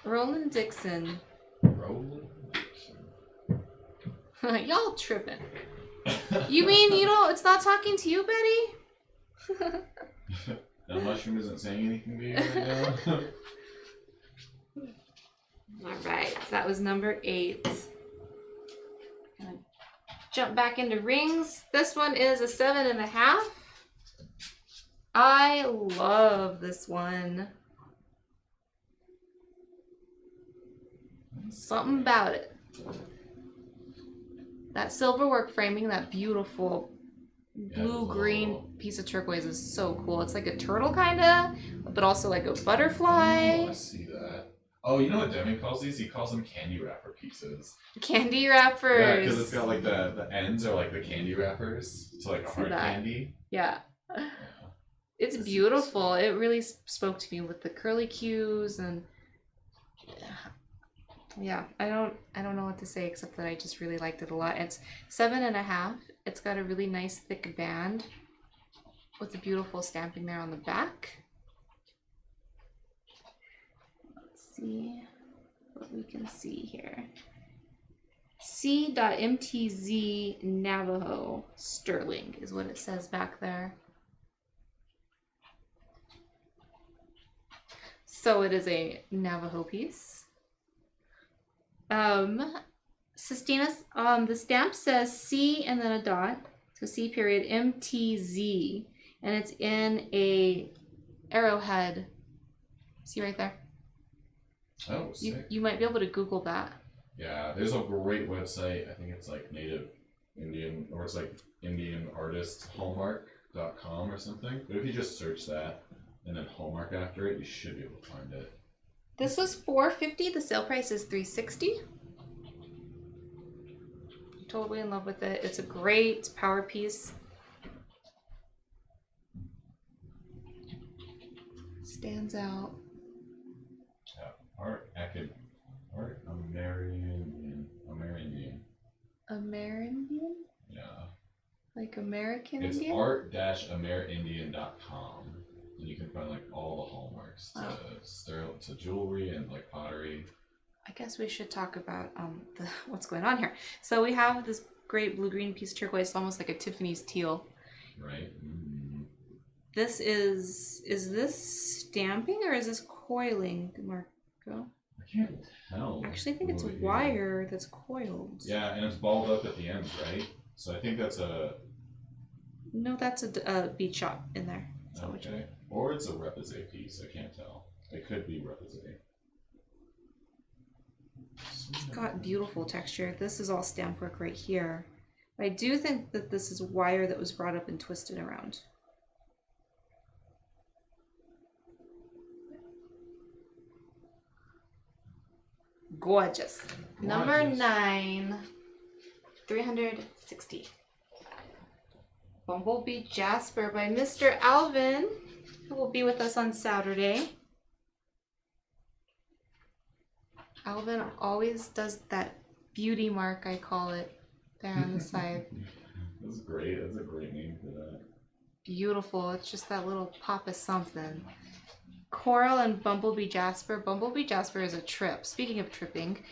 Roland Dixon. Roland Dixon. Y'all tripping. You mean it's not talking to you, Betty? That mushroom isn't saying anything to you right now? Alright, so that was number 8. Gonna jump back into rings. This one is a 7.5. I love this one. Something about it. That silver work framing, that beautiful blue-green piece of turquoise is so cool. It's like a turtle kinda, but also like a butterfly. Oh, I see that. Oh, you know what Devin calls these? He calls them candy wrapper pieces. Candy wrappers. Yeah, because it's got like the ends are like the candy wrappers. So like a See hard that. candy. Yeah. Yeah. It's beautiful. It really spoke to me with the curly cues and yeah, I don't know what to say except that I just really liked it a lot. It's 7.5. It's got a really nice thick band with a beautiful stamping there on the back. Let's see what we can see here. C.MTZ Navajo Sterling is what it says back there. So it is a Navajo piece. Sistina's, the stamp says C and then a dot, so C period MTZ, and it's in a arrowhead. See right there? Oh, sick. You might be able to Google that. Yeah, there's a great website. I think it's like Native Indian, or it's like Indian Artist Hallmark.com or something. But if you just search that and then Hallmark after it, you should be able to find it. This was $450. The sale price is $360. Totally in love with it. It's a great power piece. Stands out. Yeah, art Amerindian. Amerindian? Yeah. Like American It's Indian? art-amerindian.com. And you can find like all the hallmarks to jewelry and like pottery. I guess we should talk about what's going on here. So we have this great blue-green piece of turquoise, almost like a Tiffany's teal. Right. Mm. This is this stamping or is this coiling, Marco? I can't tell. I actually think it's really. wire that's coiled. Yeah, and it's balled up at the end, right? So I think that's a... No, that's a bead shot in there. So Okay. Or it's a repoussé piece, I can't tell. It could be repoussé. It's got beautiful texture. This is all stamp work right here. I do think that this is wire that was brought up and twisted around. Gorgeous. Number 9, 360. Bumblebee Jasper by Mr. Alvin, who will be with us on Saturday. Alvin always does that beauty mark, I call it, there on the side. That's great. That's a great name for that. Beautiful. It's just that little pop of something. Coral and Bumblebee Jasper. Bumblebee Jasper is a trip. Speaking of tripping,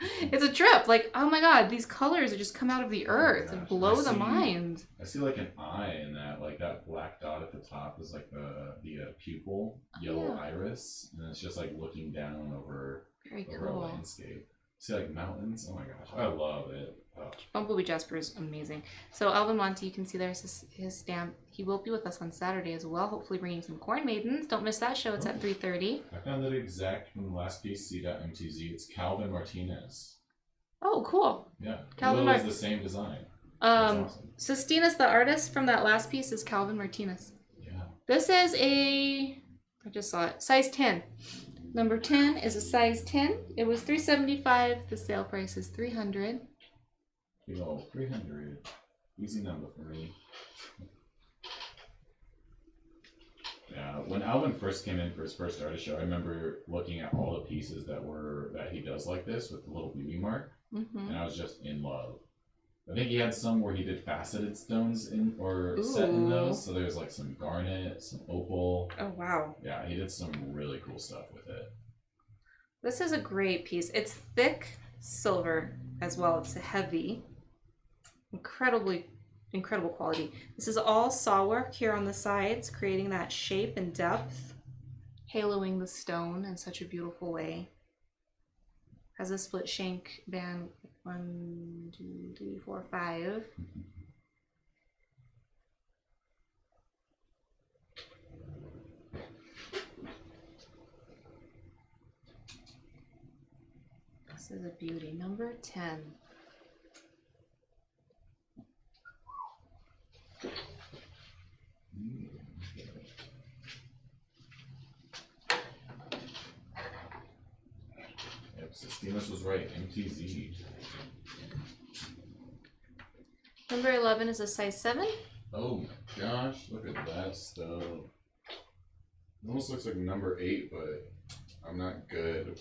it's a trip. Like, oh my god, these colors just come out of the earth and blow the mind. I see like an eye in that. Like that black dot at the top is like the pupil, yellow iris, and it's just like looking down over a landscape. See like mountains. Oh my gosh, I love it. Oh. Bumblebee Jasper is amazing. So Alvin Monte, you can see there's his stamp. He will be with us on Saturday as well, hopefully bringing some corn maidens. Don't miss that show. It's at 3:30. I found that exact from the last piece, C.MTZ. It's Calvin Martinez. Oh, cool. Yeah, Calvin it's the same design. That's awesome. Sistina's the artist from that last piece is Calvin Martinez. Yeah. This is a I just saw it. Size 10. Number 10 is a size 10. It was $375. The sale price is $300. Yo, 300. Easy number for me. Yeah, when Alvin first came in for his first artist show, I remember looking at all the pieces that he does like this with the little beauty mark, and I was just in love. I think he had some where he did faceted stones set in those, so there's like some garnet, some opal. Oh, wow. Yeah, he did some really cool stuff with it. This is a great piece. It's thick silver as well. It's heavy. Incredible quality. This is all saw work here on the sides, creating that shape and depth, haloing the stone in such a beautiful way. Has a split shank band. 1, 2, 3, 4, 5. This is a beauty. Number 10. Yep, Sistinas was right. MTZ. Number 11 is a size 7. Oh my gosh, look at that stuff. It almost looks like number 8, but I'm not good.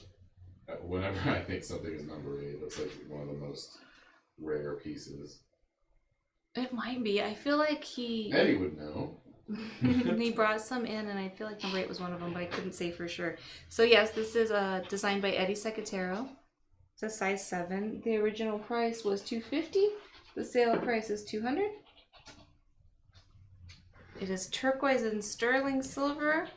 Whenever I think something is number 8, that's like one of the most rare pieces. It might be. I feel like Eddie would know. he brought some in, and I feel like number 8 was one of them, but I couldn't say for sure. So yes, this is designed by Eddie Secatero. It's a size 7. The original price was $250. The sale price is $200. It is turquoise and sterling silver.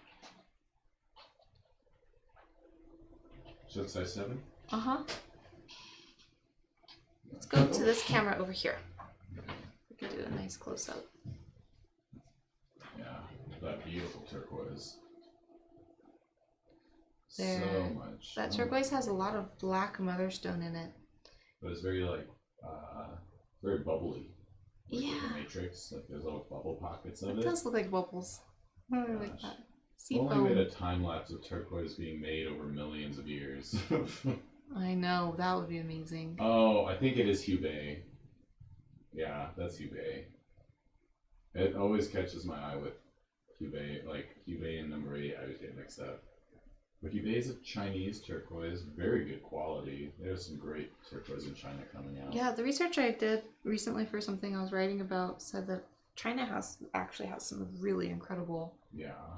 So it's size 7? Uh-huh. Let's go to this camera over here. We can do a nice close-up. Yeah, that beautiful turquoise. There. So much. That turquoise has a lot of black motherstone in it. But it's very very bubbly. Like Yeah. The Matrix, like there's little bubble pockets of It it. does look like bubbles. I really like Gosh. that. If only we had Seafoam. a time lapse of turquoise being made over millions of years. I know, that would be amazing. Oh, I think it is Hubei. Yeah, that's Hubei. It always catches my eye with Hubei, like Hubei and number 8, I always get mixed up. But Hubei is a Chinese turquoise, very good quality. There's some great turquoise in China coming out. Yeah, the research I did recently for something I was writing about said that China actually has some really incredible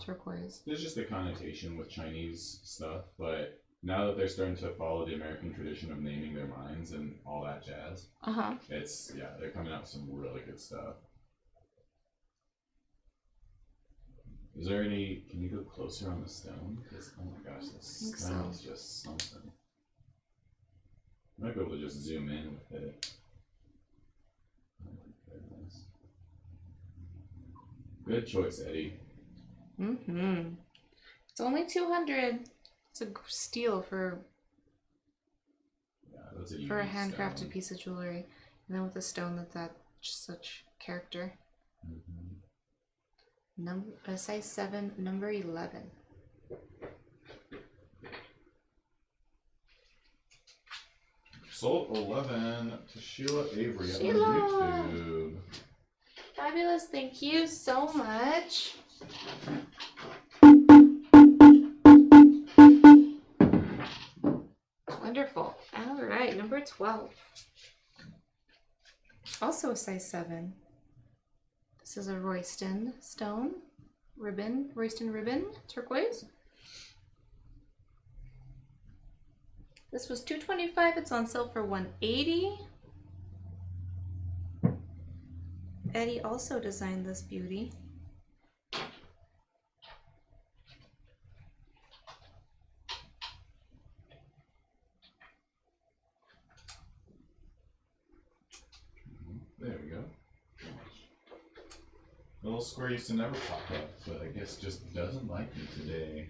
turquoise. There's just a connotation with Chinese stuff, but now that they're starting to follow the American tradition of naming their mines and all that jazz, they're coming out with some really good stuff. Is there any? Can you go closer on the stone? Because oh my gosh, this stone is just something. I might be able to just zoom in with it. Oh my goodness. Good choice, Eddie. It's only $200. It's a steal for that's a handcrafted stone. piece of jewelry, and then with a stone that's such character. Size 7, number 11. Sold 11 to Sheila Avery Sheila! on YouTube. Fabulous, thank you so much. Wonderful. All right, number 12. Also a size 7. This is a Royston stone ribbon, Royston ribbon, turquoise. This was $225. It's on sale for $180. Eddie also designed this beauty. There we go. The little square used to never pop up, but I guess just doesn't like me today.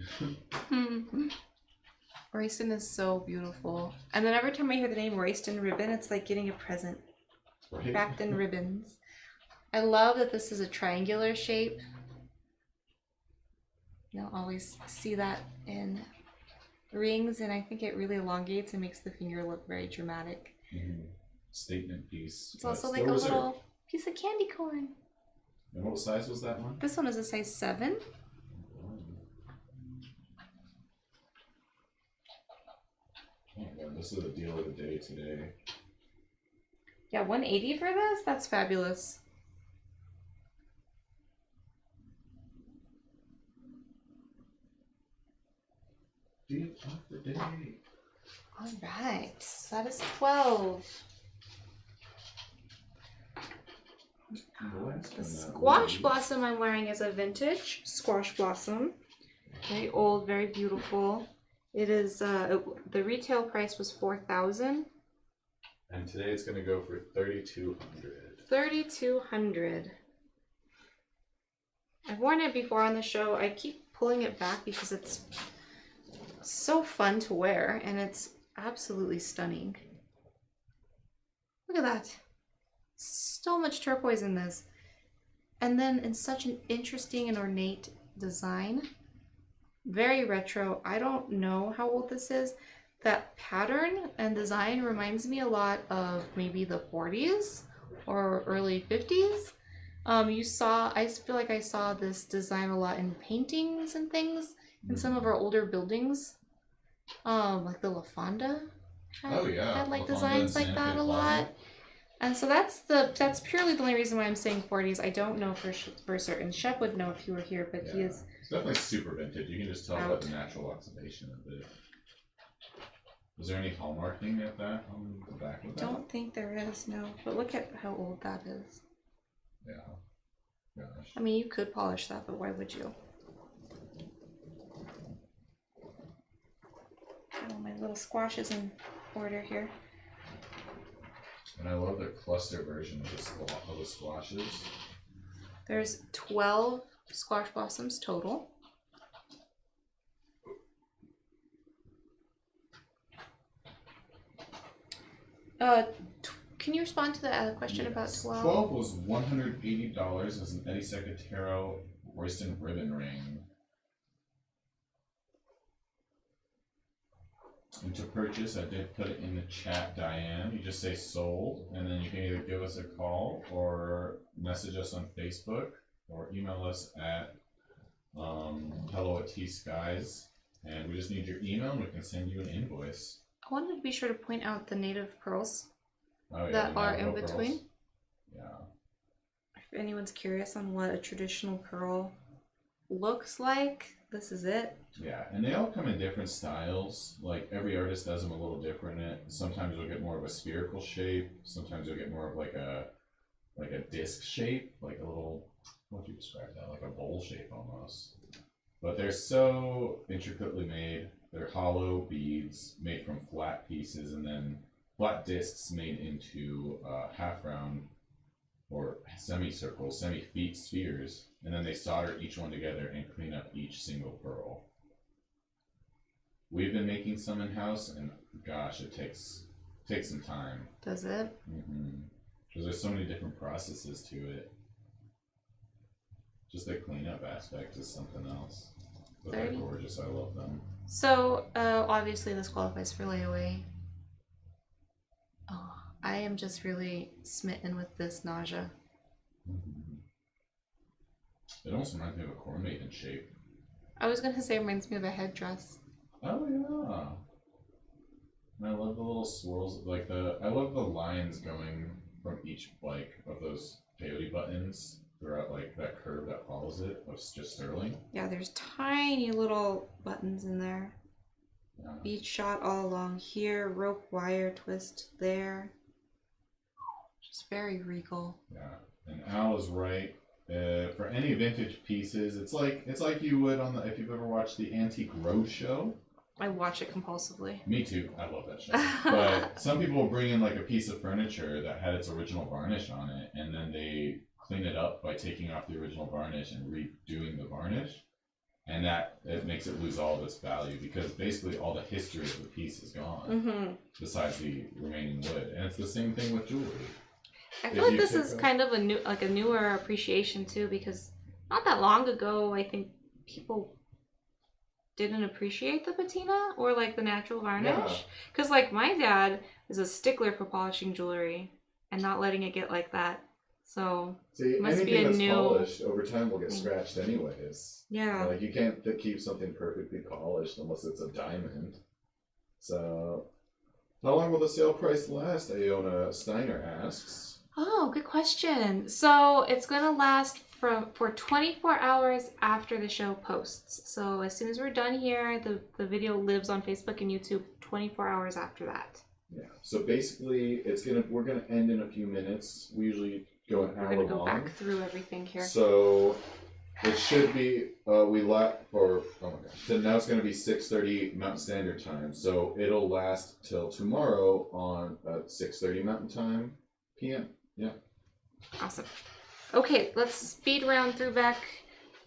Royston is so beautiful. And then every time I hear the name Royston ribbon, it's like getting a present Right? wrapped in ribbons. I love that this is a triangular shape. You don't always see that in rings, and I think it really elongates and makes the finger look very dramatic. Statement piece. It's also like a little piece of candy corn. And what size was that one? This one is a size 7. Oh my god, this is the deal of the day today. Yeah, $180 for this? That's fabulous. Deal of the day. All right, so that is 12. The squash blossom I'm wearing is a vintage squash blossom. Very old, very beautiful. It is, the retail price was $4,000. And today it's going to go for $3,200. $3,200. I've worn it before on the show. I keep pulling it back because it's so fun to wear and it's absolutely stunning. Look at that. So much turquoise in this. And then in such an interesting and ornate design. Very retro. I don't know how old this is. That pattern and design reminds me a lot of maybe the 40s or early 50s. I feel like I saw this design a lot in paintings and things in some of our older buildings. Like the La Fonda had like designs like that a lot. And so that's purely the only reason why I'm saying 40s. I don't know for certain. Shep would know if he were here, but he is. It's definitely super vintage. You can just tell by the natural oxidation of it. Was there any hallmarking at that on the back of that? I don't think there is, no. But look at how old that is. Yeah. Gosh. I mean, you could polish that, but why would you? Oh, my little squash is in order here. And I love the cluster version of the squashes. There's 12 squash blossoms total. Can you respond to the question about 12? 12 was $180 as an Eddie Secatero Royston ribbon ring. And to purchase, I did put it in the chat, Diane. You just say sold, and then you can either give us a call or message us on Facebook or email us at hello@T.Skies. And we just need your email and we can send you an invoice. I wanted to be sure to point out the native pearls that are in between. Yeah. If anyone's curious on what a traditional pearl looks like, this is it. Yeah, and they all come in different styles. Like every artist does them a little different. Sometimes you'll get more of a spherical shape. Sometimes you'll get more of like a disc shape, like a little, what would you describe that? Like a bowl shape almost. But they're so intricately made. They're hollow beads made from flat pieces and then flat discs made into half round or semicircles, semi-feet spheres, and then they solder each one together and clean up each single pearl. We've been making some in-house, and gosh, it takes some time. Does it? Because there's so many different processes to it. Just the cleanup aspect is something else. But they're gorgeous. I love them. So, obviously this qualifies for layaway. Oh, I am just really smitten with this nausea. It almost reminds me of a corn maiden shape. I was going to say it reminds me of a headdress. Oh, yeah. And I love the little swirls. I love the lines going from each, of those peyote buttons throughout, that curve that follows it of just sterling. Yeah, there's tiny little buttons in there. Yeah. Bead shot all along here, rope wire twist there. Just very regal. Yeah, and Al is right. For any vintage pieces, it's like you would if you've ever watched the Antique Roadshow. I watch it compulsively. Me too. I love that show. But some people will bring in a piece of furniture that had its original varnish on it, and then they clean it up by taking off the original varnish and redoing the varnish, and it makes it lose all of its value because basically all the history of the piece is gone, besides the remaining wood. And it's the same thing with jewelry. I feel like this is kind of a newer appreciation too, because not that long ago, I think people didn't appreciate the patina or like the natural varnish. Yeah. Because like my dad is a stickler for polishing jewelry and not letting it get like that. So See, must be anything a that's new polished over time will get thing. scratched anyways. Yeah. Like you can't keep something perfectly polished unless it's a diamond. So, how long will the sale price last? Iona Steiner asks. Oh, good question. So it's gonna last for 24 hours after the show posts. So as soon as we're done here, the video lives on Facebook and YouTube 24 hours after that. Yeah. So basically, we're gonna end in a few minutes. We usually go an hour We're gonna go long. back through everything here. So it should be oh my gosh. So now it's gonna be 6:30 Mountain Standard Time. So it'll last till tomorrow on 6:30 Mountain Time PM. Yeah. Awesome. Okay, let's speed round through back.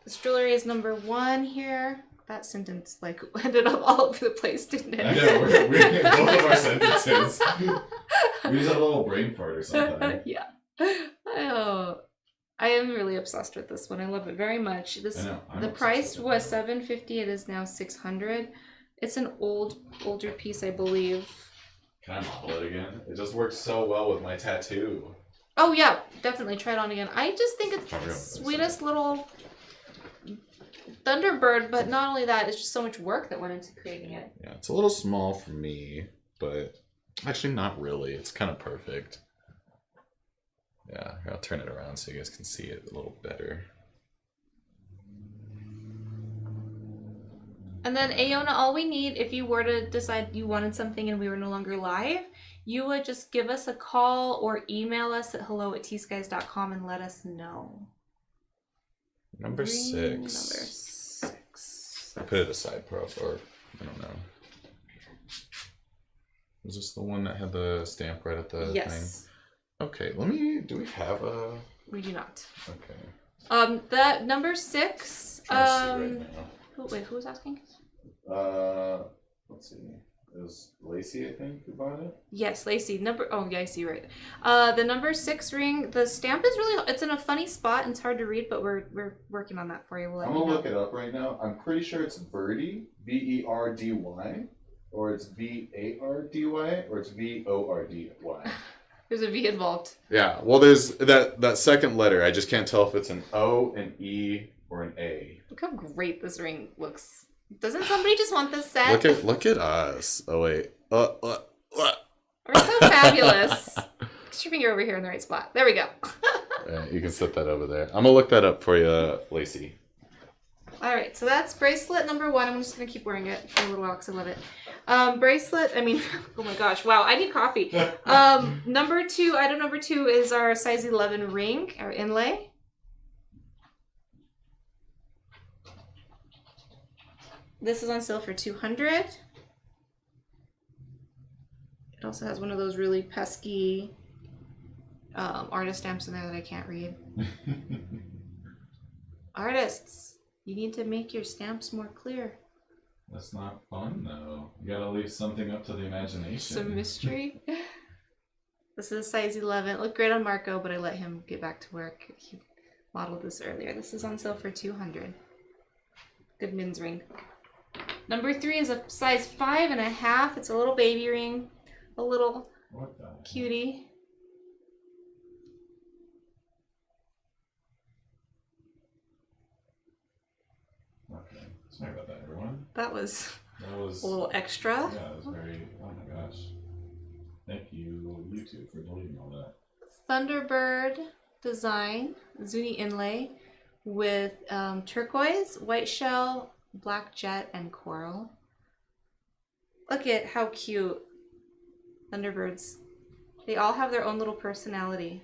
This jewelry is number 1 here. That sentence like ended up all over the place, didn't it? I know, we're getting both of our sentences. We just had a little brain fart or something. Yeah. Oh, I am really obsessed with this one. I love it very much. I know, I'm The obsessed price with it. was $750. It is now $600. It's an older piece, I believe. Can I model it again? It just works so well with my tattoo. Oh yeah, definitely try it on again. I just think it's Probably the not. sweetest little Thunderbird, but not only that, it's just so much work that went into creating it. Yeah, it's a little small for me, but actually not really. It's kind of perfect. Yeah, here, I'll turn it around so you guys can see it a little better. And then Aona, all we need, if you were to decide you wanted something and we were no longer live, you would just give us a call or email us at hello@tskies.com and let us know. Number Ring 6. Number 6. I put it aside, prof, or I don't know. Was this the one that had the stamp right at the Yes. thing? Okay, do we have a... We do not. Okay. That number 6. Trying to see right Who was asking? now. Let's see. It was Lacey, I think, who bought it. Yes, Lacey. Yeah, I see, right. The number 6 ring, the stamp is it's in a funny spot and it's hard to read, but we're working on that for you. We'll let I'm you gonna know. look it up right now. I'm pretty sure it's Verdy, Berdy, or it's Vardy, or it's Vordy. There's a V involved. Yeah, well, there's that second letter. I just can't tell if it's an O, an E, or an A. Look how great this ring looks. Doesn't somebody just want this set? Look at us. Oh wait. We're so fabulous. Get your finger over here in the right spot. There we go. Yeah, you can set that over there. I'm gonna look that up for you, Lacey. All right, so that's bracelet number 1. I'm just gonna keep wearing it for a little while because I love it. Bracelet. Oh my gosh, wow! I need coffee. Number 2. Item number 2 is our size 11 ring, our inlay. This is on sale for $200. It also has one of those really pesky artist stamps in there that I can't read. Artists, you need to make your stamps more clear. That's not fun though. You gotta leave something up to the imagination. Some mystery. This is size 11. It looked great on Marco, but I let him get back to work. He modeled this earlier. This is on sale for $200. Good men's ring. Number 3 is a size 5.5. It's a little baby ring. A little What the? cutie. Okay. Sorry about that, everyone. That was That was a little extra. Yeah, it was very. Oh my gosh. Thank you, YouTube, for deleting all that. Thunderbird design, Zuni inlay with turquoise, white shell, black jet, and coral. Look at how cute Thunderbirds. They all have their own little personality.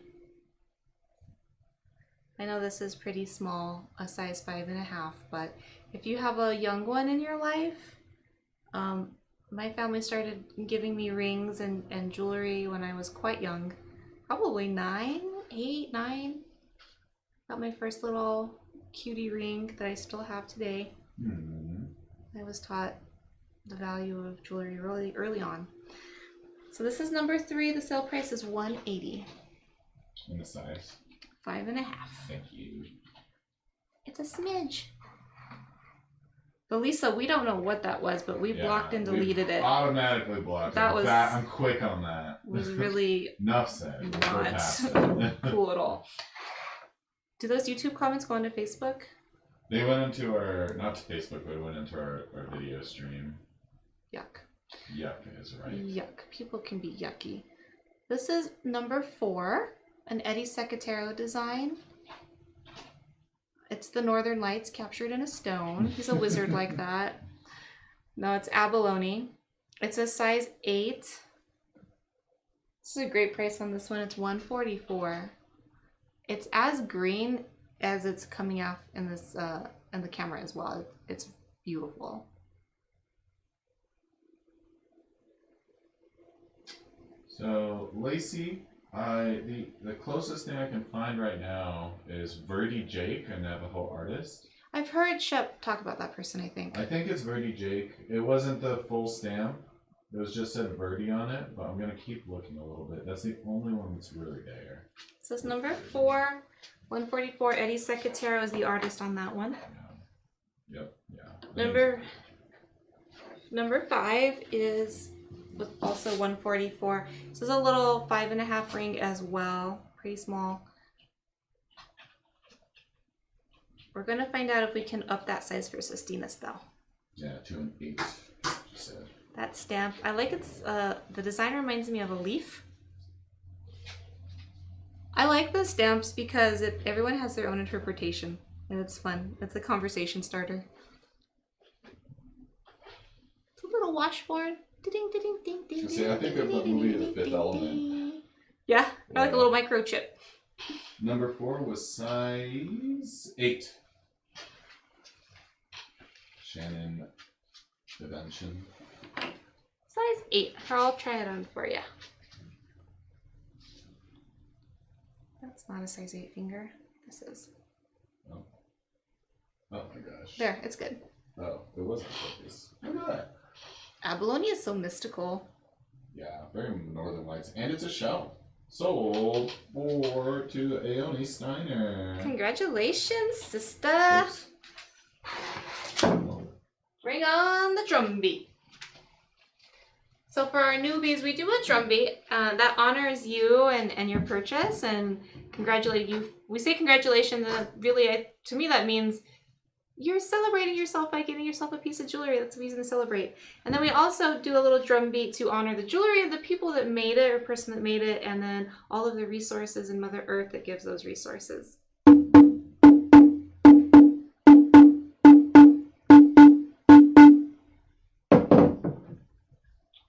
I know this is pretty small, a size 5.5, but if you have a young one in your life, my family started giving me rings and jewelry when I was quite young. Probably 9, 8, 9. Got my first little cutie ring that I still have today. I was taught the value of jewelry really early on. So this is number 3. The sale price is $180. In the size. 5.5. Thank you. It's a smidge. But Lisa, we don't know what that was, but we blocked and we deleted it. Automatically blocked That it. was- I'm quick on that. Was really Enough said. We're past not it. cool at all. Do those YouTube comments go onto Facebook? They went into our, not to Facebook, but it went into our video stream. Yuck. Yuck is right. Yuck. People can be yucky. This is number 4, an Eddie Secatero design. It's the Northern Lights captured in a stone. He's a wizard like that. No, it's abalone. It's a size 8. This is a great price on this one. It's $144. It's as green as it's coming off in this in the camera as well. It's beautiful. So Lacey, the closest thing I can find right now is Verdi Jake, a Navajo artist. I've heard Shep talk about that person, I think. I think it's Verdi Jake. It wasn't the full stamp. It was just said Verdi on it, but I'm gonna keep looking a little bit. That's the only one that's really there. This is number 4, 144. Eddie Secatero is the artist on that one. Yeah. Yep. Number 5 is with also 144. This is a little 5.5 ring as well, pretty small. We're gonna find out if we can up that size for Sestinas though. Yeah, 2 and 8. She said. That stamp, I like it's the design reminds me of a leaf. I like the stamps because everyone has their own interpretation and it's fun. It's a conversation starter. It's a little washboard. Ding, ding, ding, ding, See, I think of the movie The Fifth Element. Yeah, I like a little microchip. Number 4 was size 8. Shannon Invention. Size 8. I'll try it on for you. That's not a size 8 finger. This is. Oh my gosh. There, it's good. Oh, it wasn't focus. Look at that. Abalone is so mystical. Yeah, very Northern Lights. And it's a shell. Sold to Aoni Steiner. Congratulations, sister. Oops. Bring on the drum beat. So for our newbies, we do a drum beat that honors you and your purchase and congratulate you. We say congratulations, and really, to me, that means you're celebrating yourself by getting yourself a piece of jewelry. That's a reason to celebrate. And then we also do a little drum beat to honor the jewelry of the people that made it or person that made it, and then all of the resources in Mother Earth that gives those resources.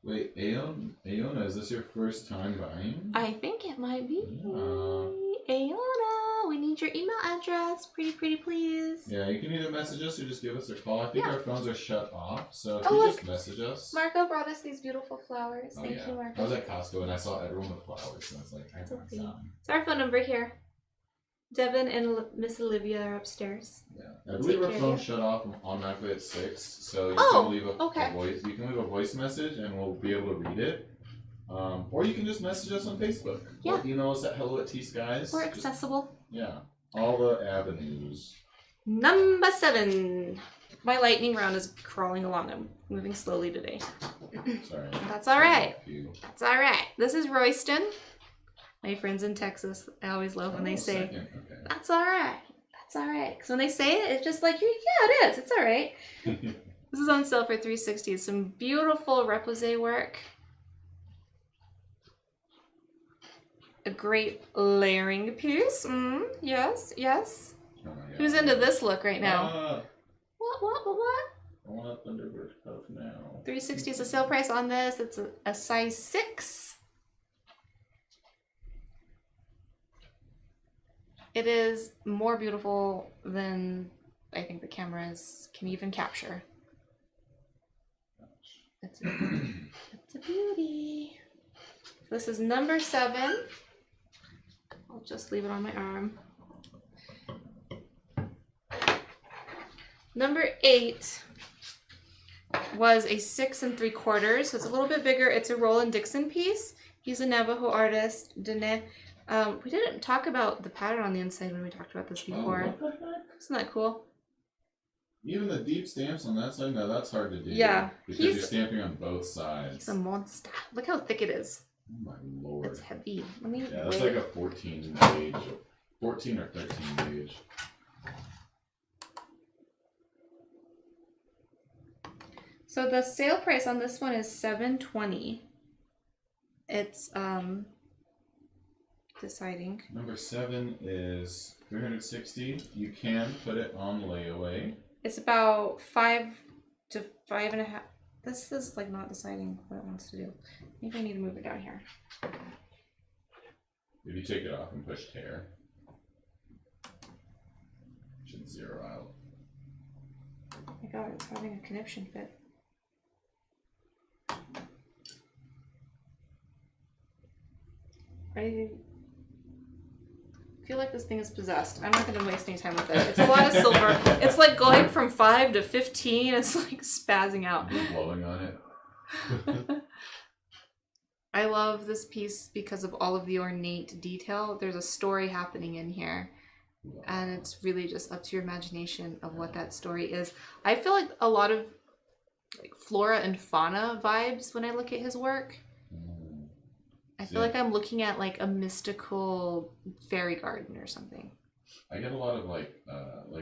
Wait, Aona, is this your first time buying? I think it might be. Yeah. Aona, we need your email address. Pretty please. Yeah, you can either message us or just give us a call. I think our phones are shut off, so if Oh, you look. just message us. Marco brought us these beautiful flowers. Oh, Thank yeah. you, I Marco. was at Costco and I saw everyone with flowers, so I was like, I want okay. some. So our phone number here. Devin and Miss Olivia are upstairs. Yeah, I Take believe our care of phone you. shut off automatically at 6, so you Oh, can leave a okay. voice. You can leave a voice message, and we'll be able to read it. Or you can just message us on Facebook. Yeah. Or email us at hello@T.Skies. We're Just- accessible. Yeah, all the avenues. Number 7. My lightning round is crawling along. I'm moving slowly today. Sorry. That's all right. You. That's all right. This is Royston. My friends in Texas, I always love when they say, Second. Okay. that's all right. That's all right. Because when they say it, it's just like, yeah, it is. It's all right. This is on sale for $360. Some beautiful repoussé work. A great layering piece. Yes, yes. Oh, yeah. Who's into this look right now? What? I want a Thunderbird cuff now. $360 is the sale price on this. It's a size 6. It is more beautiful than I think the cameras can even capture. It's a beauty. This is number 7. I'll just leave it on my arm. Number 8 was a 6 3/4, so it's a little bit bigger. It's a Roland Dixon piece. He's a Navajo artist, Dene. We didn't talk about the pattern on the inside when we talked about this before. Oh, what the heck? Isn't that cool? Even the deep stamps on that side, now that's hard to do. Yeah, Because you're stamping on both sides. He's a monster. Look how thick it is. Oh my lord. It's heavy. Let me Yeah, that's weigh like a 14 gauge. 14 or 13 gauge. So the sale price on this one is $720. It's deciding. Number 7 is 360. You can put it on layaway. It's about 5 to 5.5. This is like not deciding what it wants to do. Maybe I need to move it down here. If you take it off and push tear, it should zero out. Oh my god, it's having a conniption fit. I feel like this thing is possessed. I'm not going to waste any time with it. It's a lot of silver. It's like going from 5 to 15. It's like spazzing out. You're blowing on it. I love this piece because of all of the ornate detail. There's a story happening in here. And it's really just up to your imagination of what that story is. I feel like a lot of like flora and fauna vibes when I look at his work. I feel like I'm looking at like a mystical fairy garden or something. I get a lot of like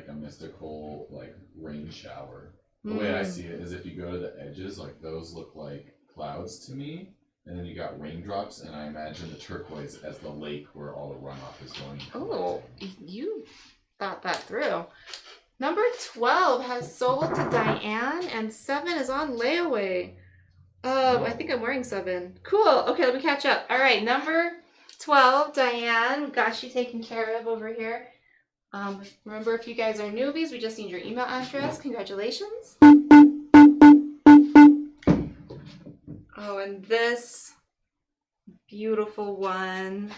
a mystical like rain shower. The way I see it is if you go to the edges, like those look like clouds to me, and then you got raindrops, and I imagine the turquoise as the lake where all the runoff is going. Oh, you thought that through. Number 12 has sold to Diane, and 7 is on layaway. I think I'm wearing 7. Cool. Okay, let me catch up. All right, number 12, Diane. Got you taken care of over here. Remember, if you guys are newbies, we just need your email address. Congratulations. Oh, and this beautiful one.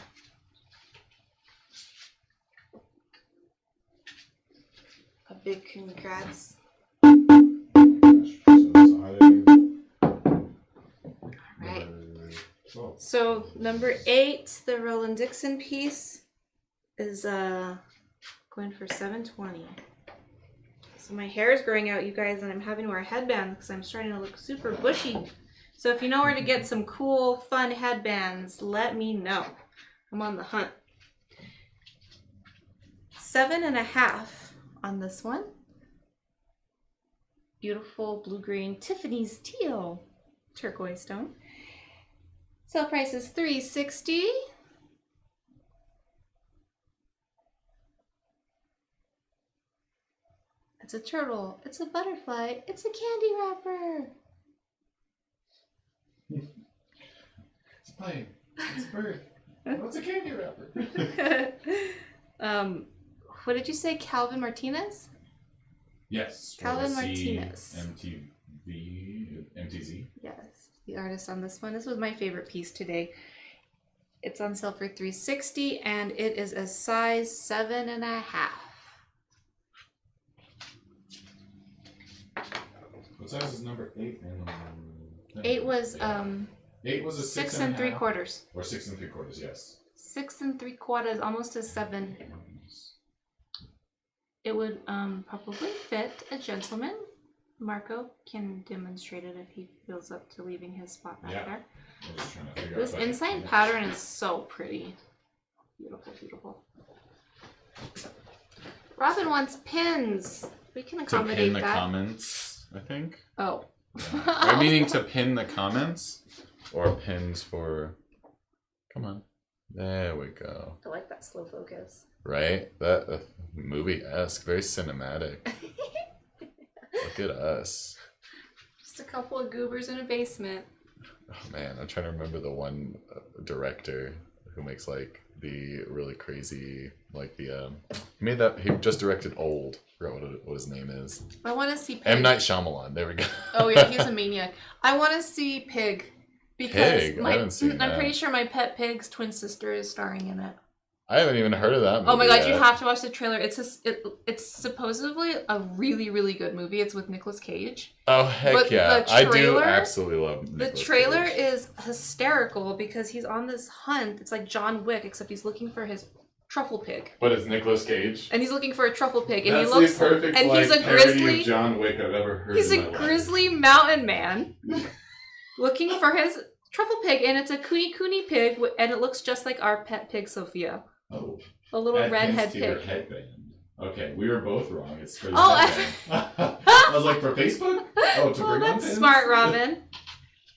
A big congrats. Right. So number 8, the Roland Dixon piece, is going for $720. So my hair is growing out, you guys, and I'm having to wear a headband because I'm starting to look super bushy. So if you know where to get some cool, fun headbands, let me know. I'm on the hunt. 7.5 on this one. Beautiful blue-green Tiffany's teal turquoise stone. Sale price is $360. It's a turtle. It's a butterfly. It's a candy wrapper. It's a plane. It's a bird. What's a candy wrapper? What did you say, Calvin Martinez? Yes. Calvin Martinez. MTZ. Yes, the artist on this one. This was my favorite piece today. It's on sale for $360, and it is a size 7.5. What size is number 8? 8 was 8 was a 6 3/4. Or 6 3/4, yes. 6 3/4, almost a 7. It would probably fit a gentleman. Marco can demonstrate it if he feels up to leaving his spot back there. I'm just trying to figure This out if I inside can- pattern is so pretty. Beautiful, beautiful. Robin wants pins. We can To accommodate pin the that. comments, I think. Oh. Are you meaning to pin the comments? Or pins for... Come on. There we go. I like that slow focus. Right? That movie-esque. Very cinematic. Look at us. Just a couple of goobers in a basement. Oh man, I'm trying to remember the one director who makes like the really crazy, like the he just directed Old. I forgot what his name is. I want to see Pig. M. Night Shyamalan. There we go. Oh yeah, he's a maniac. I want to see Pig because Pig? I haven't seen I'm that. pretty sure my pet pig's twin sister is starring in it. I haven't even heard of that movie. Oh my god, yet. you have to watch the trailer. It's supposedly a really, really good movie. It's with Nicolas Cage. Oh heck But yeah! the I do trailer- absolutely love The Nicolas trailer Cage. is hysterical because he's on this hunt. It's like John Wick, except he's looking for his truffle pig. But it's Nicolas Cage. And he's looking for a truffle pig, and That's he looks the perfect and he's a parody grizzly. of John Wick I've ever heard. He's in a my grizzly mountain man looking for his truffle pig, and it's a cooney pig, and it looks just like our pet pig, Sophia. Life. Oh. A little Add redhead pins to your pig. headband. Okay, we were both wrong. It's for the Oh, headband. I was like, for Facebook? Oh, to Oh, bring on that's pins? smart, Robin.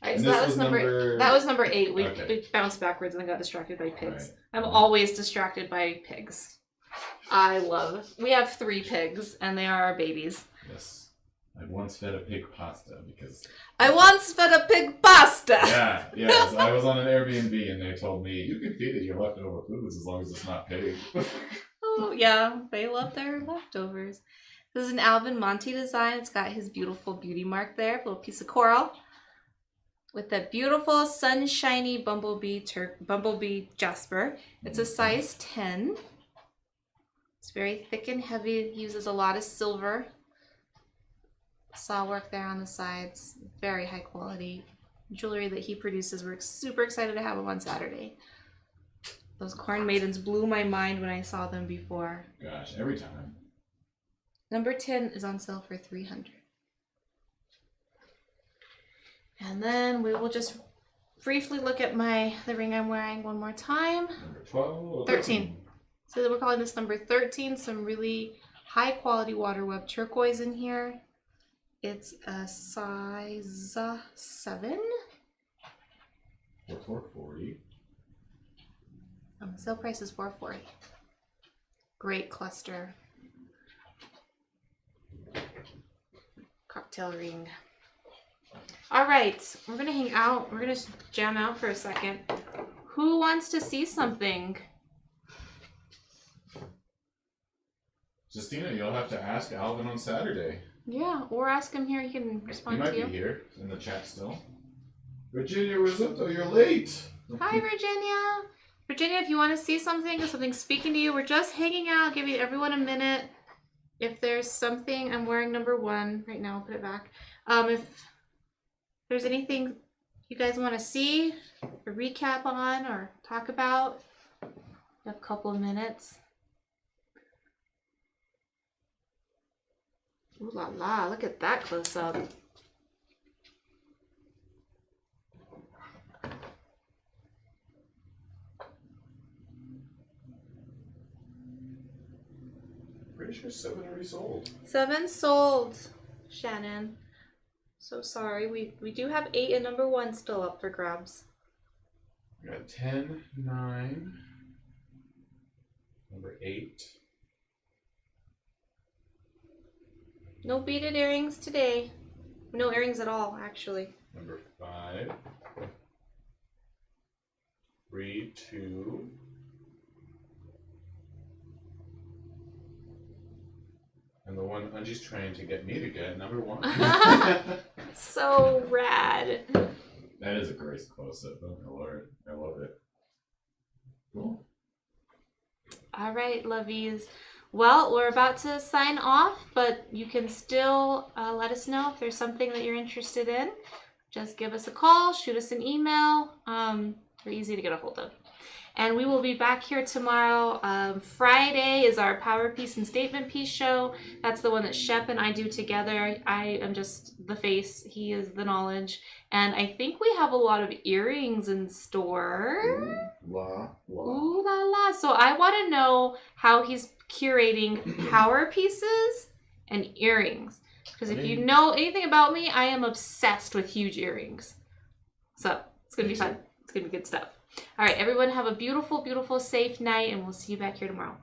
Alright, And so this that was number that was number 8. We, Okay. we bounced backwards and I got distracted by pigs. Right. I'm always distracted by pigs. We have 3 pigs, and they are our babies. Yes. I once fed a pig pasta because... I once fed a pig pasta! Yeah, yes. I was on an Airbnb and they told me, you can feed it your leftover foods as long as it's not pig. Oh, yeah, they love their leftovers. This is an Alvin Monte design. It's got his beautiful beauty mark there, a little piece of coral. With that beautiful sunshiny bumblebee Jasper. It's a size 10. It's very thick and heavy. It uses a lot of silver. Saw work there on the sides. Very high quality jewelry that he produces. We're super excited to have him on Saturday. Those corn maidens blew my mind when I saw them before. Gosh, every time. Number 10 is on sale for $300. And then we will just briefly look at the ring I'm wearing one more time. Number 12 or 13. So we're calling this number 13. Some really high quality water web turquoise in here. It's a size 7. For $440. Sale price is $440. Great cluster. Cocktail ring. All right, we're gonna hang out. We're gonna jam out for a second. Who wants to see something? Justina, you'll have to ask Alvin on Saturday. Yeah, or ask him here. He can He respond might to you. be here in the chat still. Virginia Risotto, you're late. Hi, Virginia. Virginia, if you want to see something or something speaking to you, we're just hanging out. Give everyone a minute. If there's something, I'm wearing number 1 right now. I'll put it back. If there's anything you guys want to see, or recap on, or talk about, a couple of minutes. Ooh la la! Look at that close up. Pretty sure 7 already sold. 7 sold, Shannon. So sorry. We do have 8 and number 1 still up for grabs. We got 10, 9, number 8. No beaded earrings today. No earrings at all, actually. Number 5. 3, 2. And the one Angie's trying to get me to get, number 1. So rad. That is a great close-up. Oh my lord. I love it. Cool. All right, lovies. Well, we're about to sign off, but you can still let us know if there's something that you're interested in. Just give us a call, shoot us an email. They're easy to get a hold of. And we will be back here tomorrow. Friday is our Power Piece and Statement Piece show. That's the one that Shep and I do together. I am just the face. He is the knowledge. And I think we have a lot of earrings in store. La, la. Ooh la la. So I want to know how he's curating power pieces and earrings. Because if you know anything about me, I am obsessed with huge earrings. So it's going to be fun. It's going to be good stuff. All right, everyone have a beautiful, beautiful, safe night, and we'll see you back here tomorrow.